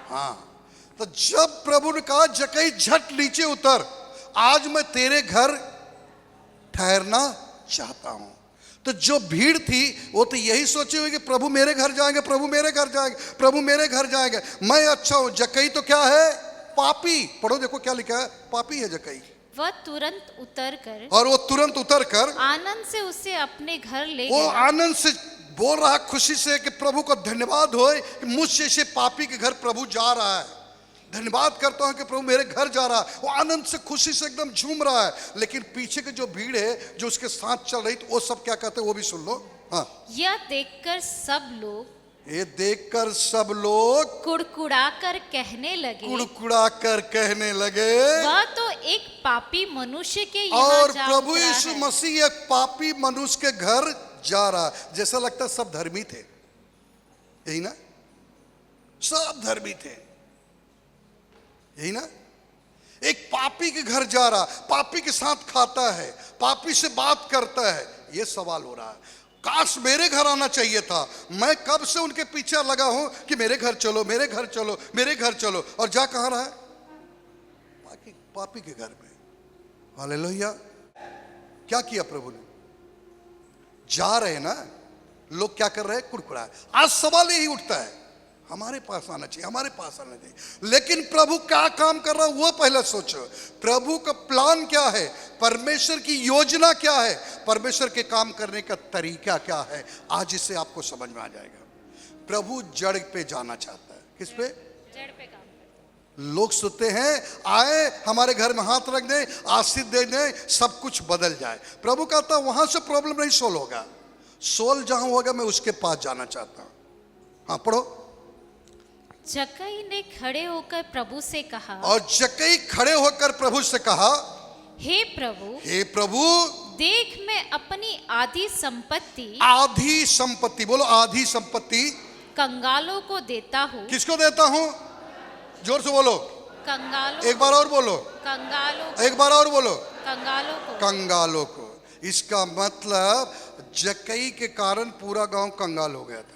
हाँ, तो जब प्रभु ने कहा जक्कई झट नीचे उतर, आज मैं तेरे घर ठहरना चाहता हूं, तो जो भीड़ थी वो तो यही सोची हुई कि प्रभु मेरे घर जाएंगे, प्रभु मेरे घर जाएंगे, प्रभु मेरे घर जाएंगे, मैं अच्छा हूं। जक्कई तो क्या है? पापी। पढ़ो, देखो क्या लिखा है, पापी है जक्कई। वह तुरंत उतरकर, और वो तुरंत उतरकर आनंद से उसे अपने घर ले वो गया। आनंद से बोल रहा, खुशी से, कि प्रभु को धन्यवाद हो कि मुझ जैसे पापी के घर प्रभु जा रहा है। धन्यवाद करता हूं कि प्रभु मेरे घर जा रहा है। वो आनंद से, खुशी से एकदम झूम रहा है। लेकिन पीछे की जो भीड़ है जो उसके साथ चल रही, तो वो सब क्या कहते हैं वो भी सुन लो। हाँ, यह देखकर सब लोग, ये देखकर सब लोग कुड़कुड़ाकर कहने लगे, कुड़कुड़ा कर कहने लगे, वह तो एक पापी मनुष्य के यहाँ और जा प्रभु उतरा यीशु है। मसीह एक पापी मनुष्य के घर जा रहा है। जैसा लगता है सब धर्मी थे, यही ना, सब धर्मी थे, यही ना। एक पापी के घर जा रहा, पापी के साथ खाता है, पापी से बात करता है। ये सवाल हो रहा है, काश मेरे घर आना चाहिए था। मैं कब से उनके पीछे लगा हूं कि मेरे घर चलो, मेरे घर चलो, मेरे घर चलो, और जा कहां रहा है? पापी के घर में। हालेलुया। क्या किया प्रभु ने? जा रहे ना लोग, क्या कर रहे हैं? कुड़कुड़ा। आज सवाल यही उठता है, हमारे पास आना चाहिए, हमारे पास आना चाहिए। लेकिन प्रभु क्या काम कर रहा है वो पहले सोचो। प्रभु का प्लान क्या है? परमेश्वर की योजना क्या है? परमेश्वर के काम करने का तरीका क्या है? आज इससे आपको समझ में आ जाएगा। प्रभु जड़ पे जाना चाहता है। किस पे? जड़ पे काम करता है। लोग सोचते हैं आए हमारे घर में हाथ रख दें, आशीष दे दें, सब कुछ बदल जाए। प्रभु कहता है वहां से प्रॉब्लम नहीं सोल्व होगा, सोल्व जहां होगा मैं उसके पास जाना चाहता हूं। हाँ पढ़ो। जक्कई ने खड़े होकर प्रभु से कहा, और जक्कई खड़े होकर प्रभु से कहा, हे प्रभु, हे प्रभु, देख मैं अपनी आधी संपत्ति, आधी संपत्ति, बोलो आधी संपत्ति, कंगालों को देता हूँ। किसको देता हूं? जोर से बोलो, कंगालों, एक बार और बोलो, कंगालों, एक बार और बोलो, कंगालों को। कंगालों को। इसका मतलब जक्कई के कारण पूरा गांव कंगाल हो गया था।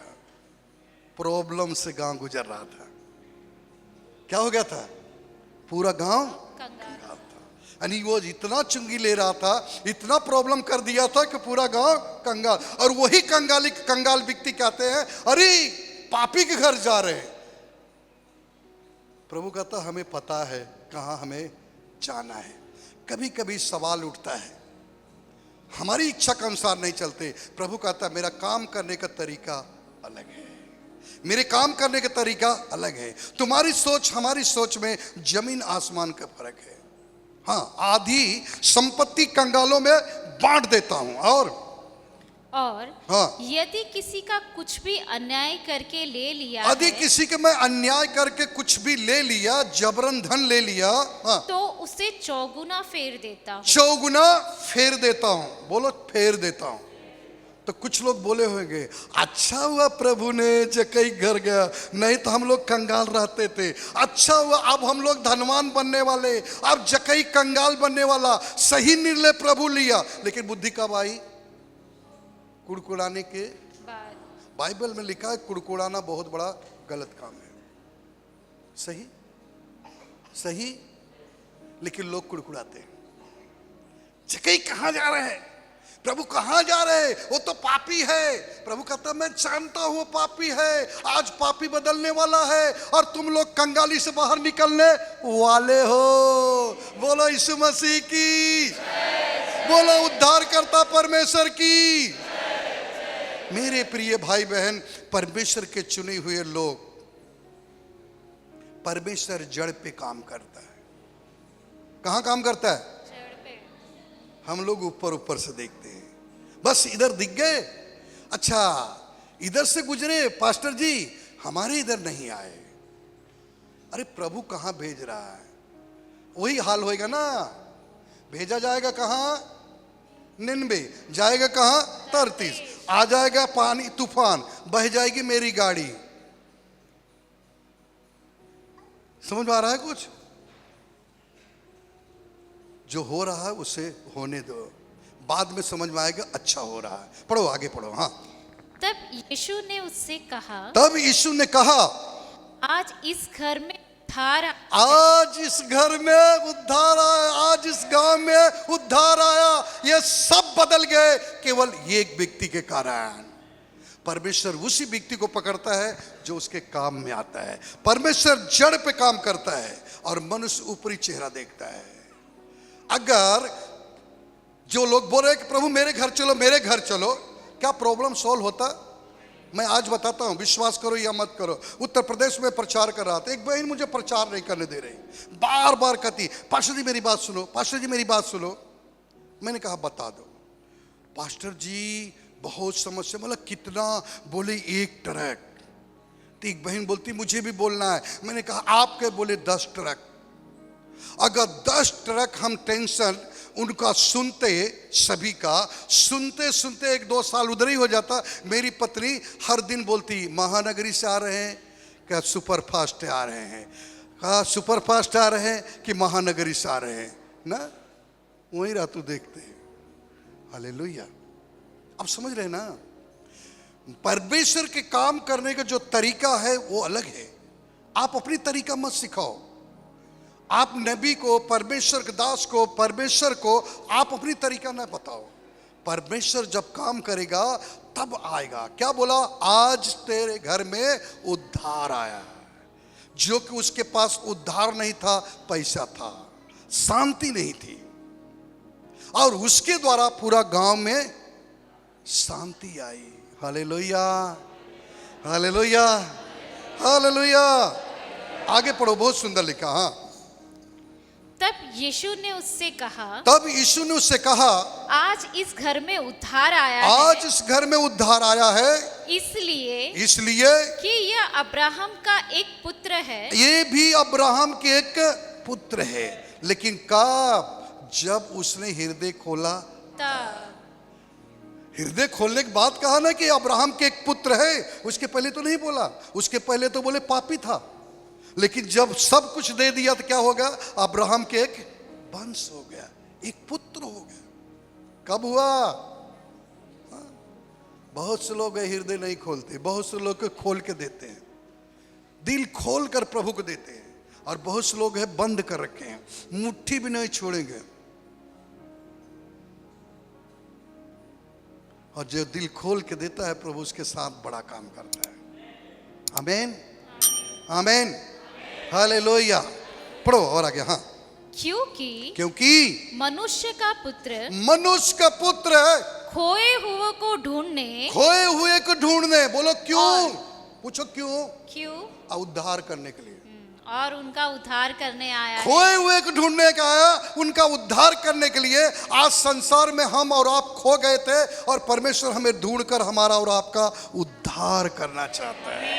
प्रॉब्लम से गांव गुजर रहा था। क्या हो गया था? पूरा गांव कंगाल था। यानी वो इतना चुंगी ले रहा था, इतना प्रॉब्लम कर दिया था कि पूरा गांव कंगाल। और वही कंगाल व्यक्ति कहते हैं अरे पापी के घर जा रहे हैं। प्रभु कहता हमें पता है कहां हमें जाना है। कभी कभी सवाल उठता है, हमारी इच्छा के अनुसार नहीं चलते। प्रभु कहता मेरा काम करने का तरीका अलग है, मेरे काम करने का तरीका अलग है। तुम्हारी सोच हमारी सोच में जमीन आसमान का फर्क है। हाँ, आधी संपत्ति कंगालों में बांट देता हूं। और और हाँ। यदि किसी का कुछ भी अन्याय करके ले लिया यदि है, किसी के मैं अन्याय करके कुछ भी ले लिया, जबरन धन ले लिया, हाँ, तो उसे चौगुना फेर देता हूँ। चौगुना फेर देता हूं। बोलो फेर देता हूं। तो कुछ लोग बोले होंगे, अच्छा हुआ प्रभु ने जक्कई घर गया, नहीं तो हम लोग कंगाल रहते थे। अच्छा हुआ अब हम लोग धनवान बनने वाले, अब जक्कई कंगाल बनने वाला। सही निर्णय प्रभु लिया। लेकिन बुद्धि कब आई? कुड़कुड़ाने के बाद बाइबल में लिखा है कुड़कुड़ाना बहुत बड़ा गलत काम है। सही सही, लेकिन लोग कुड़कुड़ाते हैं। जक्कई कहां जा रहे हैं? प्रभु कहां जा रहे हैं? वो तो पापी है। प्रभु कहता मैं जानता हूं वो पापी है, आज पापी बदलने वाला है और तुम लोग कंगाली से बाहर निकलने वाले हो। बोलो यीशु मसीह की, बोलो उद्धारकर्ता परमेश्वर की। मेरे प्रिय भाई बहन, परमेश्वर के चुने हुए लोग, परमेश्वर जड़ पे काम करता है। कहां काम करता है? हम लोग ऊपर ऊपर से देखते हैं, बस इधर दिख गए, अच्छा इधर से गुजरे पास्टर जी, हमारे इधर नहीं आए। अरे प्रभु कहां भेज रहा है? वही हाल होएगा ना। भेजा जाएगा कहां? निन्वे। जाएगा कहां? तरतीस। आ जाएगा पानी तूफान, बह जाएगी मेरी गाड़ी। समझ में आ रहा है कुछ? जो हो रहा है उसे होने दो, बाद में समझ में आएगा अच्छा हो रहा है। पढ़ो, आगे पढ़ो। हाँ। तब यीशु ने उससे कहा, तब यीशु ने कहा, आज इस घर में उद्धार, आज इस घर में उद्धार आया, आज इस गांव में उद्धार आया। ये सब बदल गए केवल एक व्यक्ति के कारण। परमेश्वर उसी व्यक्ति को पकड़ता है जो उसके काम में आता है। परमेश्वर जड़ पे काम करता है और मनुष्य ऊपरी चेहरा देखता है। अगर जो लोग बोल रहे हैं कि प्रभु मेरे घर चलो, मेरे घर चलो, क्या प्रॉब्लम सॉल्व होता? मैं आज बताता हूं, विश्वास करो या मत करो। उत्तर प्रदेश में प्रचार कर रहा था, एक बहन मुझे प्रचार नहीं करने दे रही, बार बार कहती पास्टर जी मेरी बात सुनो, पास्टर जी मेरी बात सुनो। मैंने कहा बता दो। पास्टर जी बहुत समस्या। मतलब कितना? बोले 1 ट्रक। तो एक बहन बोलती मुझे भी बोलना है। मैंने कहा आपके बोले 10 ट्रक। अगर 10 ट्रक हम टेंशन उनका सुनते, सभी का सुनते सुनते 1-2 साल उधर ही हो जाता। मेरी पत्नी हर दिन बोलती महानगरी से आ रहे हैं क्या सुपर फास्ट आ रहे हैं? कहा सुपर फास्ट आ रहे हैं कि महानगरी से आ रहे हैं ना? वहीं रातू देखते हैं। हालेलुया। अब समझ रहे ना? परमेश्वर के काम करने का जो तरीका है वो अलग है। आप अपनी तरीका मत सिखाओ। आप नबी को, परमेश्वर के दास को, परमेश्वर को आप अपनी तरीका ना बताओ। परमेश्वर जब काम करेगा तब आएगा। क्या बोला? आज तेरे घर में उद्धार आया। जो कि उसके पास उद्धार नहीं था, पैसा था, शांति नहीं थी, और उसके द्वारा पूरा गांव में शांति आई। Hallelujah, hallelujah, hallelujah. आगे पढ़ो, बहुत सुंदर लिखा। हाँ। तब यीशु ने उससे कहा, तब यीशु ने उससे कहा आज इस घर में उद्धार आया आज है, इस घर में उद्धार आया है इसलिए कि यह अब्राहम का एक पुत्र है। ये भी अब्राहम के एक पुत्र है। लेकिन कब? जब उसने हृदय खोला। तब हृदय खोलने के बाद कहा ना कि अब्राहम के एक पुत्र है। उसके पहले तो नहीं बोला। उसके पहले तो बोले पापी था। लेकिन जब सब कुछ दे दिया तो क्या होगा? अब्राहम के एक वंश हो गया, एक पुत्र हो गया। कब हुआ? बहुत से लोग हृदय नहीं खोलते, बहुत से लोग खोल के देते हैं, दिल खोल कर प्रभु को देते हैं। और बहुत से लोग हैं बंद कर रखे हैं, मुट्ठी भी नहीं छोड़ेंगे। और जो दिल खोल के देता है प्रभु उसके साथ बड़ा काम करता है। आमीन, आमीन, हालेलुया। पढ़ो और आगे। हाँ। क्योंकि मनुष्य का पुत्र खोए हुए को ढूंढने। बोलो क्यों? पूछो क्यों? क्यों? उद्धार करने के लिए। और उनका उद्धार करने आया है। खोए हुए को ढूंढने का आया, उनका उद्धार करने के लिए। आज संसार में हम और आप खो गए थे और परमेश्वर हमें ढूंढकर हमारा और आपका उद्धार करना चाहता है।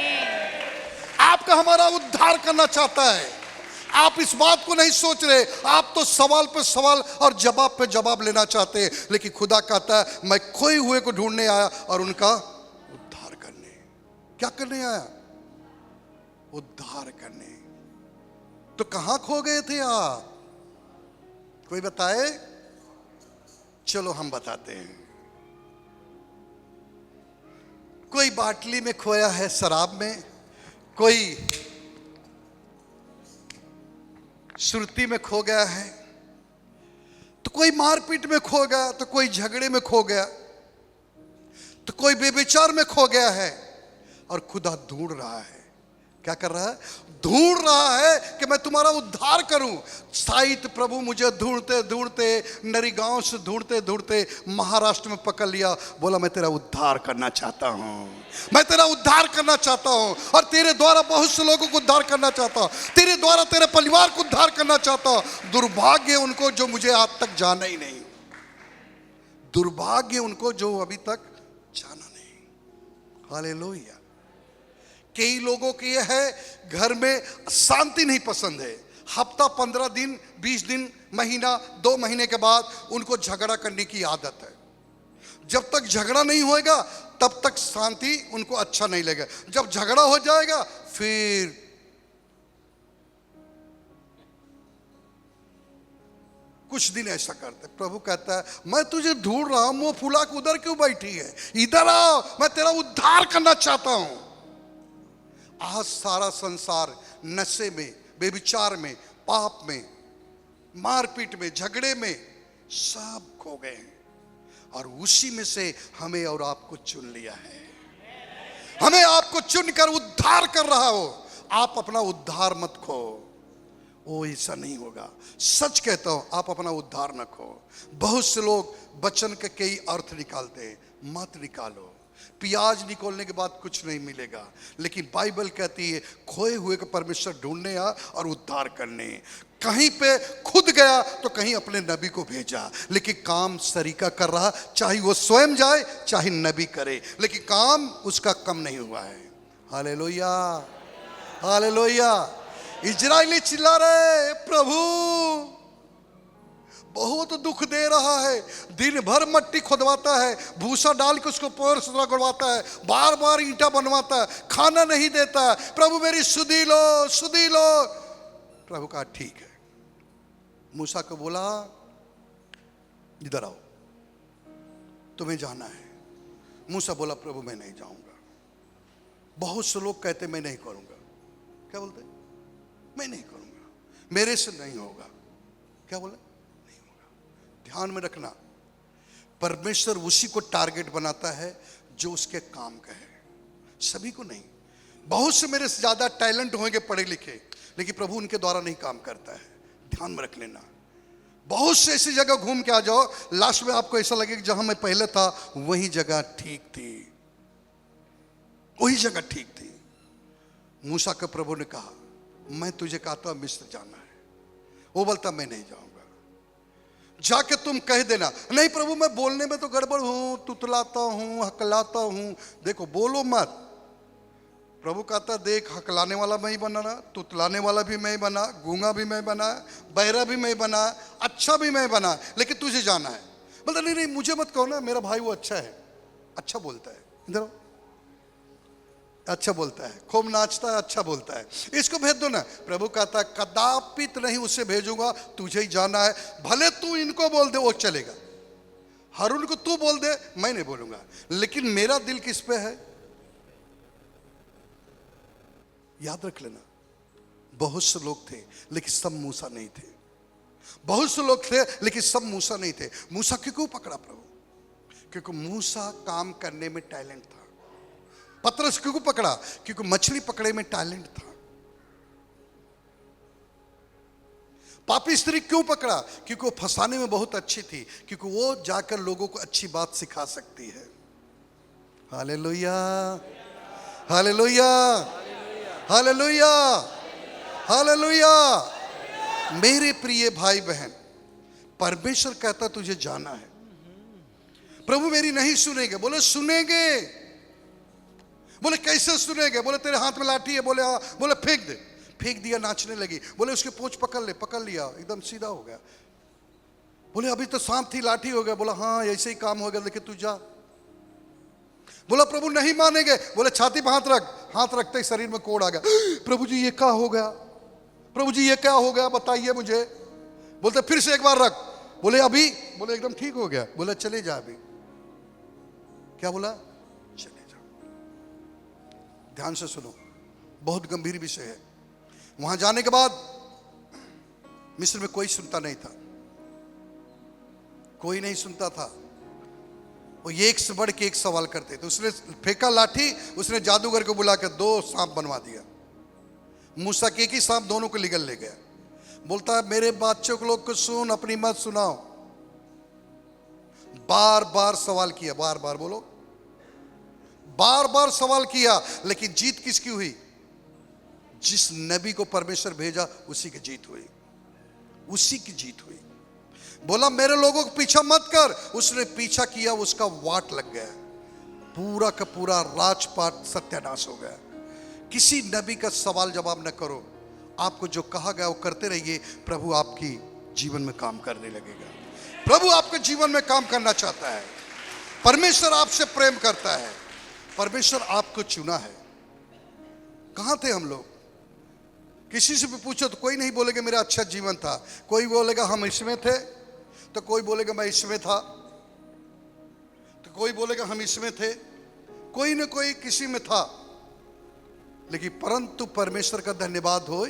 आपका हमारा उद्धार करना चाहता है। आप इस बात को नहीं सोच रहे, आप तो सवाल पे सवाल और जवाब पे जवाब लेना चाहते हैं। लेकिन खुदा कहता है मैं खोए हुए को ढूंढने आया और उनका उद्धार करने। क्या करने आया? उद्धार करने। तो कहां खो गए थे आप? कोई बताए? चलो हम बताते हैं। कोई बाटली में खोया है शराब में, कोई सुरती में खो गया है, तो कोई मारपीट में खो गया, तो कोई झगड़े में खो गया, तो कोई बेविचार में खो गया है। और खुदा ढूंढ रहा है। क्या कर रहा है? ढूंढ रहा है कि मैं तुम्हारा उद्धार करूं। शायद प्रभु मुझे ढूंढते ढूंढते नरीगांव से ढूंढते ढूंढते महाराष्ट्र में पकड़ लिया। बोला मैं तेरा उद्धार करना चाहता हूं, मैं तेरा उद्धार करना चाहता हूं, और तेरे द्वारा बहुत से लोगों को उद्धार करना चाहता हूं, तेरे द्वारा तेरे परिवार को उद्धार करना चाहता हूं। दुर्भाग्य उनको जो मुझे आज तक जाना ही नहीं, दुर्भाग्य उनको जो अभी तक जाना नहीं। हालेलुया। कई लोगों की यह है, घर में शांति नहीं पसंद है। हफ्ता 15 दिन 20 दिन महीना 2 महीने के बाद उनको झगड़ा करने की आदत है। जब तक झगड़ा नहीं होएगा तब तक शांति उनको अच्छा नहीं लगेगा। जब झगड़ा हो जाएगा फिर कुछ दिन ऐसा करते। प्रभु कहता है मैं तुझे ढूंढ रहा हूं, मुंह फुला के उधर क्यों बैठी है? इधर आओ, मैं तेरा उद्धार करना चाहता हूं। आज सारा संसार नशे में, बेविचार में, पाप में, मारपीट में, झगड़े में सब खो गए हैं। और उसी में से हमें और आपको चुन लिया है। हमें आपको चुनकर उद्धार कर रहा हो। आप अपना उद्धार मत खो। वो ऐसा नहीं होगा। सच कहता हूं, आप अपना उद्धार न खो। बहुत से लोग वचन के कई अर्थ निकालते हैं, मत निकालो। प्याज निकालने के बाद कुछ नहीं मिलेगा, लेकिन बाइबल कहती है खोए हुए को परमेश्वर ढूंढने आ और उद्धार करने। कहीं पे खुद गया तो कहीं अपने नबी को भेजा, लेकिन काम सरीका कर रहा, चाहे वो स्वयं जाए चाहे नबी करे, लेकिन काम उसका कम नहीं हुआ है। Hallelujah, hallelujah. इजरायली चिल्ला रहे प्रभु बहुत दुख दे रहा है, दिन भर मट्टी खुदवाता है, भूसा डाल के उसको पैर से रगड़वाता है, बार बार ईंटा बनवाता है, खाना नहीं देता है। प्रभु मेरी सुधी लो, सुधी लो। प्रभु कहा ठीक है। मूसा को बोला इधर आओ, तुम्हें जाना है। मूसा बोला प्रभु मैं नहीं जाऊंगा। बहुत से लोग कहते मैं नहीं करूंगा। क्या बोलते? मैं नहीं करूंगा, मेरे से नहीं होगा। क्या बोला? ध्यान में रखना, परमेश्वर उसी को टारगेट बनाता है जो उसके काम का है, सभी को नहीं। बहुत से मेरे से ज्यादा टैलेंट होंगे पढ़े लिखे, लेकिन प्रभु उनके द्वारा नहीं काम करता है। ध्यान में रख लेना। बहुत से ऐसी जगह घूम के आ जाओ, लास्ट में आपको ऐसा लगे कि जहां मैं पहले था वही जगह ठीक थी, वही जगह ठीक थी। मूसा के प्रभु ने कहा मैं तुझे कहता मिस्र जाना है। वो बोलता मैं नहीं जाऊंगा। जाके तुम कह देना नहीं प्रभु मैं बोलने में तो गड़बड़ हूं, तुतलाता हूं, हकलाता हूं। देखो बोलो मत। प्रभु कहता देख हकलाने वाला मैं ही बना ना, तुतलाने वाला भी मैं ही बना, गूंगा भी मैं बना, बहरा भी मैं बना, अच्छा भी मैं बना, लेकिन तुझे जाना है। बोलता नहीं नहीं मुझे मत कहो ना, मेरा भाई वो अच्छा है, अच्छा बोलता है, इधर अच्छा बोलता है, खूब नाचता है, अच्छा बोलता है, इसको भेज दो ना। प्रभु कहता है कदापि नहीं उसे भेजूंगा, तुझे ही जाना है। भले तू इनको बोल दे वो चलेगा, हारून को तू बोल दे मैं नहीं बोलूंगा, लेकिन मेरा दिल किस पे है याद रख लेना। बहुत से लोग थे लेकिन सब मूसा नहीं थे। बहुत से लोग थे लेकिन सब मूसा नहीं थे। मूसा क्यों पकड़ा प्रभु? क्योंकि मूसा काम करने में टैलेंट था। पतरस क्यों पकड़ा? क्योंकि मछली पकड़े में टैलेंट था। पापी स्त्री क्यों पकड़ा? क्योंकि वो फंसाने में बहुत अच्छी थी, क्योंकि वो जाकर लोगों को अच्छी बात सिखा सकती है। Hallelujah, hallelujah, hallelujah, hallelujah. मेरे प्रिय भाई बहन, परमेश्वर कहता तुझे जाना है। प्रभु मेरी नहीं सुनेंगे, बोले सुनेंगे। बोले कैसे सुनेंगे? बोले तेरे हाथ में लाठी है। बोले हाँ। बोले फेंक दे। फेंक दिया, नाचने लगी। बोले उसके पूंछ पकड़ ले। पकड़ लिया, एकदम सीधा हो गया। बोले अभी तो सांप थी, लाठी हो गया। बोला हाँ ऐसे ही काम हो गया, लेकिन तू जा। बोला प्रभु नहीं मानेंगे। बोले छाती पे हाथ रख। हाथ रखते ही शरीर में कोड़ आ गया। प्रभु जी ये क्या हो गया? प्रभु जी ये क्या हो गया, बताइए मुझे। बोलते फिर से एक बार रख। बोले अभी? बोले एकदम ठीक हो गया। बोले चले जा अभी। क्या बोला? चले जा। ध्यान से सुनो, बहुत गंभीर विषय है। वहां जाने के बाद मिस्र में कोई सुनता नहीं था, कोई नहीं सुनता था। वो एक से बढ़ के एक सवाल करते थे। उसने फेंका लाठी, उसने जादूगर को बुला के 2 सांप बनवा दिया। मूसा के एक ही सांप दोनों को निगल ले गया। बोलता है मेरे बच्चों को लोग को सुन, अपनी मत सुनाओ। बार बार सवाल किया, बार बार बोलो, बार बार सवाल किया, लेकिन जीत किसकी हुई? जिस नबी को परमेश्वर भेजा उसी की जीत हुई, उसी की जीत हुई। बोला मेरे लोगों को पीछा मत कर। उसने पीछा किया, उसका वाट लग गया, पूरा का पूरा राजपाट सत्यानाश हो गया। किसी नबी का सवाल जवाब न करो, आपको जो कहा गया वो करते रहिए। प्रभु आपकी जीवन में काम करने लगेगा। प्रभु आपके जीवन में काम करना चाहता है। परमेश्वर आपसे प्रेम करता है। परमेश्वर आपको चुना है। कहां थे हम लोग? किसी से भी पूछो तो कोई नहीं बोलेगा मेरा अच्छा जीवन था। कोई बोलेगा हम इसमें थे, तो कोई बोलेगा मैं इसमें था, तो कोई बोलेगा हम इसमें थे। कोई न कोई किसी में था। लेकिन परंतु परमेश्वर का धन्यवाद हो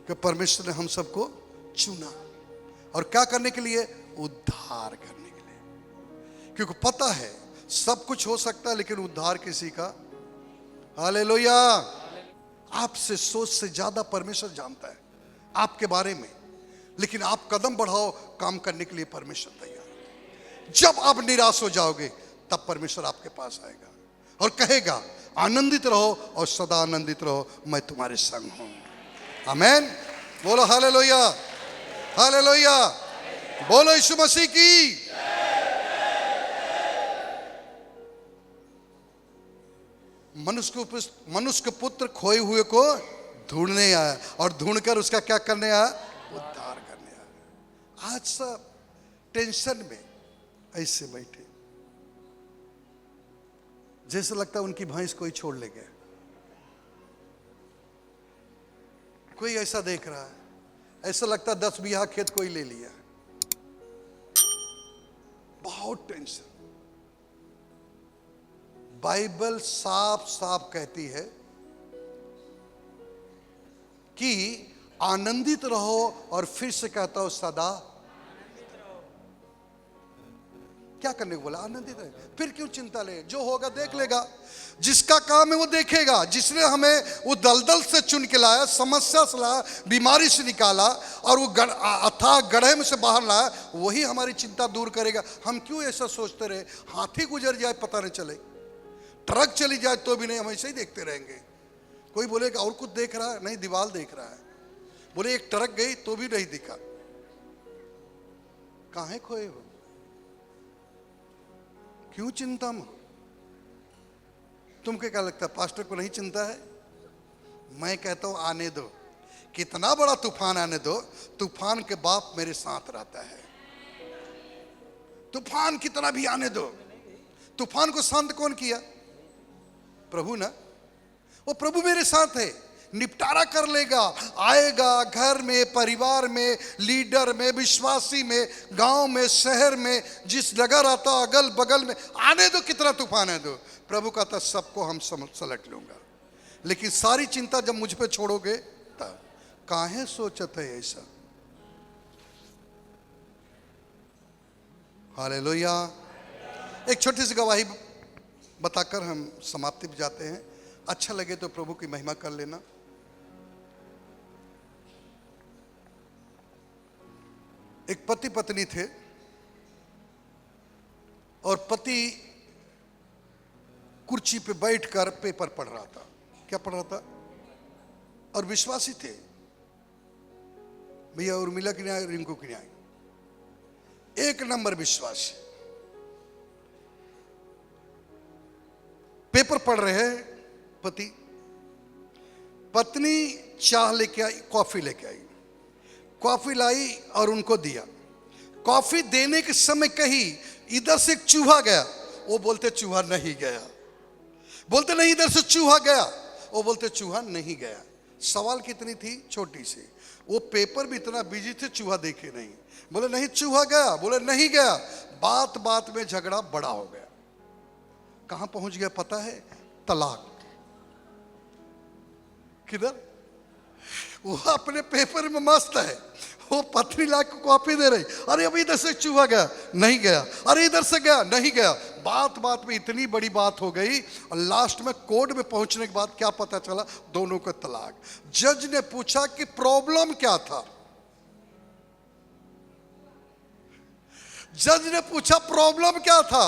कि परमेश्वर ने हम सबको चुना। और क्या करने के लिए? उद्धार करने के लिए। क्योंकि पता है सब कुछ हो सकता है, लेकिन उद्धार किसी का। हालेलुया। आपसे सोच से ज्यादा परमेश्वर जानता है आपके बारे में। लेकिन आप कदम बढ़ाओ, काम करने के लिए परमेश्वर तैयार है। जब आप निराश हो जाओगे तब परमेश्वर आपके पास आएगा और कहेगा आनंदित रहो और सदा आनंदित रहो, मैं तुम्हारे संग हूं। आमीन। बोलो हालेलुया, हालेलुया। बोलो यीशु मसीह की। मनुष्य के पुत्र खोए हुए को ढूंढने आया और ढूंढकर उसका क्या करने आया? उद्धार करने आया। आज सब टेंशन में ऐसे बैठे, जैसे लगता है उनकी भैंस कोई छोड़ ले गया। कोई ऐसा देख रहा है, ऐसा लगता है 10 बीघा खेत कोई ले लिया। बहुत टेंशन। बाइबल साफ साफ कहती है कि आनंदित रहो, और फिर से कहता हूं सदा आनंदित रहो। क्या करने को बोला? आनंदित रहे। फिर क्यों चिंता ले? जो होगा देख लेगा। जिसका काम है वो देखेगा। जिसने हमें वो दलदल से चुन के लाया, समस्या से लाया, बीमारी से निकाला और वो अथाह गड्ढे में से बाहर लाया, वही हमारी चिंता दूर करेगा। हम क्यों ऐसा सोचते रहे? हाथी गुजर जाए पता नहीं चले, ट्रक चली जाए तो भी नहीं, हम ऐसे ही देखते रहेंगे। कोई बोलेगा और कुछ देख रहा है, नहीं दीवार देख रहा है। बोले एक ट्रक गई तो भी नहीं दिखा। काहे खोए हो? क्यों चिंता में? तुमको क्या लगता है पास्टर को नहीं चिंता है? मैं कहता हूं आने दो, कितना बड़ा तूफान आने दो, तूफान के बाप मेरे साथ रहता है। तूफान कितना भी आने दो। तूफान को शांत कौन किया? प्रभु ना। वो प्रभु मेरे साथ है, निपटारा कर लेगा। आएगा घर में, परिवार में, लीडर में, विश्वासी में, गांव में, शहर में, जिस जगह रहता अगल बगल में, आने दो कितना तूफान है दो। प्रभु कहता सबको हम सलट लूंगा। लेकिन सारी चिंता जब मुझ पे छोड़ोगे तब। काहे सोचते है ऐसा? हालेलुया। एक छोटी सी गवाही बताकर हम समाप्ति पे जाते हैं। अच्छा लगे तो प्रभु की महिमा कर लेना। एक पति पत्नी थे और पति कुर्सी पे बैठकर पेपर पढ़ रहा था। क्या पढ़ रहा था? और विश्वासी थे। भैया उर्मिला की नहीं आई, रिंकू की नहीं आई। एक नंबर विश्वास। पेपर पढ़ रहे हैं पति, पत्नी चाय लेके आई, कॉफी लेके आई, कॉफी लाई और उनको दिया। कॉफी देने के समय कही इधर से एक चूहा गया, वो बोलते चूहा नहीं गया। बोलते नहीं इधर से चूहा गया, वो बोलते चूहा नहीं गया। सवाल कितनी थी, छोटी सी। वो पेपर भी इतना बिजी थे, चूहा देखे नहीं। बोले नहीं चूहा गया, बोले नहीं गया। बात बात में झगड़ा बड़ा हो गया। कहां पहुंच गया पता है? तलाक। किधर? वो अपने पेपर में मस्त है, वो पत्नी ला के कॉपी दे रही, अरे अभी इधर से चूहा गया, नहीं गया, अरे इधर से गया, नहीं गया। बात बात में इतनी बड़ी बात हो गई और लास्ट में कोर्ट में पहुंचने के बाद क्या पता चला? दोनों का तलाक। जज ने पूछा कि प्रॉब्लम क्या था? जज ने पूछा प्रॉब्लम क्या था?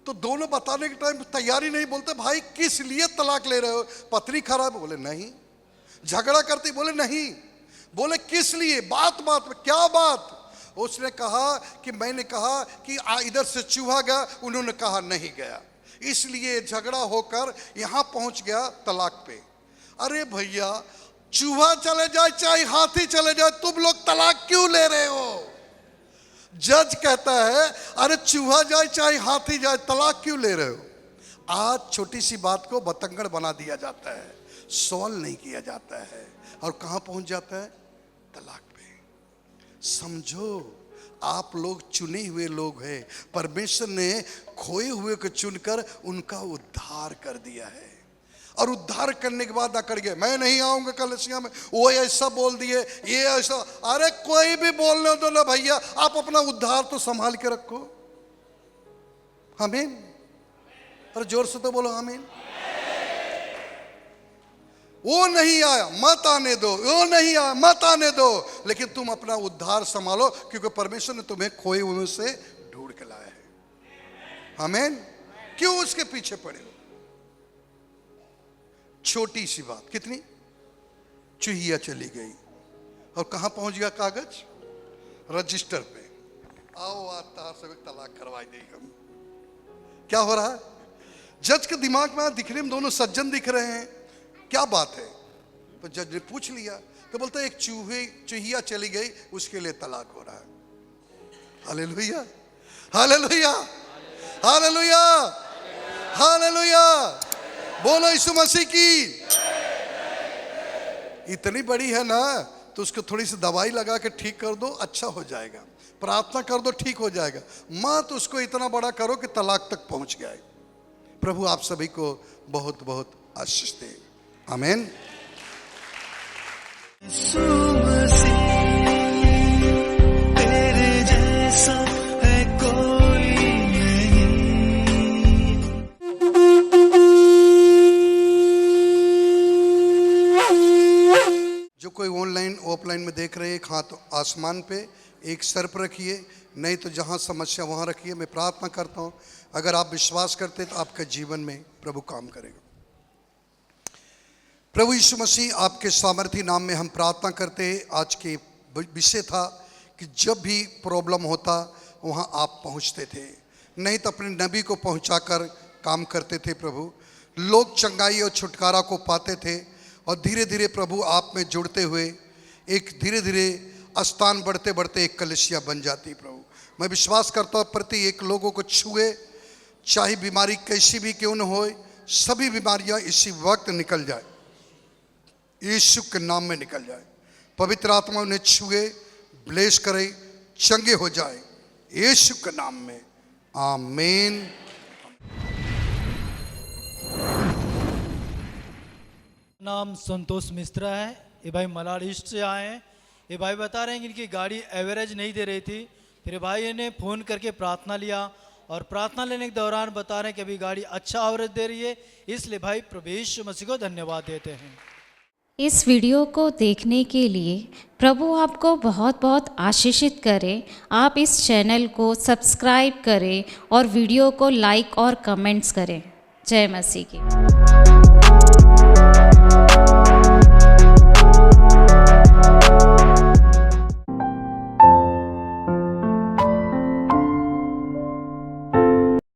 तो दोनों बताने के टाइम तैयारी नहीं। बोलते भाई किस लिए तलाक ले रहे हो? पत्नी खराब? बोले नहीं। झगड़ा करती? बोले नहीं। बोले किस लिए? बात बात में। क्या बात? उसने कहा कि मैंने कहा कि इधर से चूहा गया, उन्होंने कहा नहीं गया, इसलिए झगड़ा होकर यहां पहुंच गया तलाक पे। अरे भैया चूहा चले जाए चाहे हाथी चले जाए, तुम लोग तलाक क्यों ले रहे हो? जज कहता है अरे चूहा जाए चाहे हाथी जाए, तलाक क्यों ले रहे हो? आज छोटी सी बात को बतंगड़ बना दिया जाता है, सॉल्व नहीं किया जाता है, और कहां पहुंच जाता है? तलाक पे। समझो आप लोग चुने हुए लोग हैं। परमेश्वर ने खोए हुए को चुनकर उनका उद्धार कर दिया है, और उद्धार करने के बाद अकड़ गए, मैं नहीं आऊंगा कलीसिया में, वो ऐसा बोल दिए, ये ऐसा। अरे कोई भी बोलने दो ना भैया, आप अपना उद्धार तो संभाल के रखो। आमीन। अरे जोर से तो बोलो आमीन। वो नहीं आया मत आने दो, वो नहीं आया मत आने दो, लेकिन तुम अपना उद्धार संभालो, क्योंकि परमेश्वर ने तुम्हें खोए हुए से ढूंढ के लाया है। आमीन। क्यों उसके पीछे पड़े हो? छोटी सी बात, कितनी? चूहिया चली गई और कहां पहुंच गया कागज? रजिस्टर पे। आओ आज तार से तलाक करवाई देगी हम। क्या हो रहा है? जज के दिमाग में दिखने में दोनों सज्जन दिख रहे हैं, क्या बात है? तो जज ने पूछ लिया, तो बोलता है एक चूहिया चली गई, उसके लिए तलाक हो रहा है। Hallelujah, hallelujah, hallelujah, hallelujah. बोलो यीशु मसीह की। इतनी बड़ी है ना, तो उसको थोड़ी सी दवाई लगा के ठीक कर दो, अच्छा हो जाएगा। प्रार्थना कर दो, ठीक हो जाएगा। मत उसको इतना बड़ा करो कि तलाक तक पहुंच गए। प्रभु आप सभी को बहुत बहुत आशीष दे। आमीन। तेरे जैसा है कोई नहीं। जो कोई ऑनलाइन ऑफलाइन में देख रहे हैं, एक हाथ आसमान पे, एक सर पर रखिए, नहीं तो जहां समस्या वहां रखिए। मैं प्रार्थना करता हूं, अगर आप विश्वास करते तो आपके जीवन में प्रभु काम करेगा। प्रभु यीशु मसीह आपके सामर्थी नाम में हम प्रार्थना करते हैं। आज के विषय था कि जब भी प्रॉब्लम होता वहाँ आप पहुँचते थे, नहीं तो अपने नबी को पहुँचाकर काम करते थे। प्रभु लोग चंगाई और छुटकारा को पाते थे, और धीरे धीरे प्रभु आप में जुड़ते हुए एक धीरे धीरे स्थान बढ़ते बढ़ते एक कलीसिया बन जाती। प्रभु मैं विश्वास करता हूँ प्रति एक लोगों को छुए, चाहे बीमारी कैसी भी क्यों न हो, सभी बीमारियाँ इसी वक्त निकल जाए, यीशु के नाम में निकल जाए। पवित्र आत्मा उन्हें छुए, ब्लेस करे, चंगे हो जाए, यीशु के नाम में। आमीन। नाम संतोष मिश्रा है। ये भाई मलाड ईस्ट से आए हैं। ये भाई बता रहे हैं कि इनकी गाड़ी एवरेज नहीं दे रही थी, फिर भाई ने फ़ोन करके प्रार्थना लिया, और प्रार्थना लेने के दौरान बता रहे हैं कि अभी गाड़ी अच्छा एवरेज दे रही है। इसलिए भाई प्रभु यीशु मसीह को धन्यवाद देते हैं। इस वीडियो को देखने के लिए प्रभु आपको बहुत बहुत आशीषित करे। आप इस चैनल को सब्सक्राइब करें और वीडियो को लाइक और कमेंट्स करें। जय मसीह की।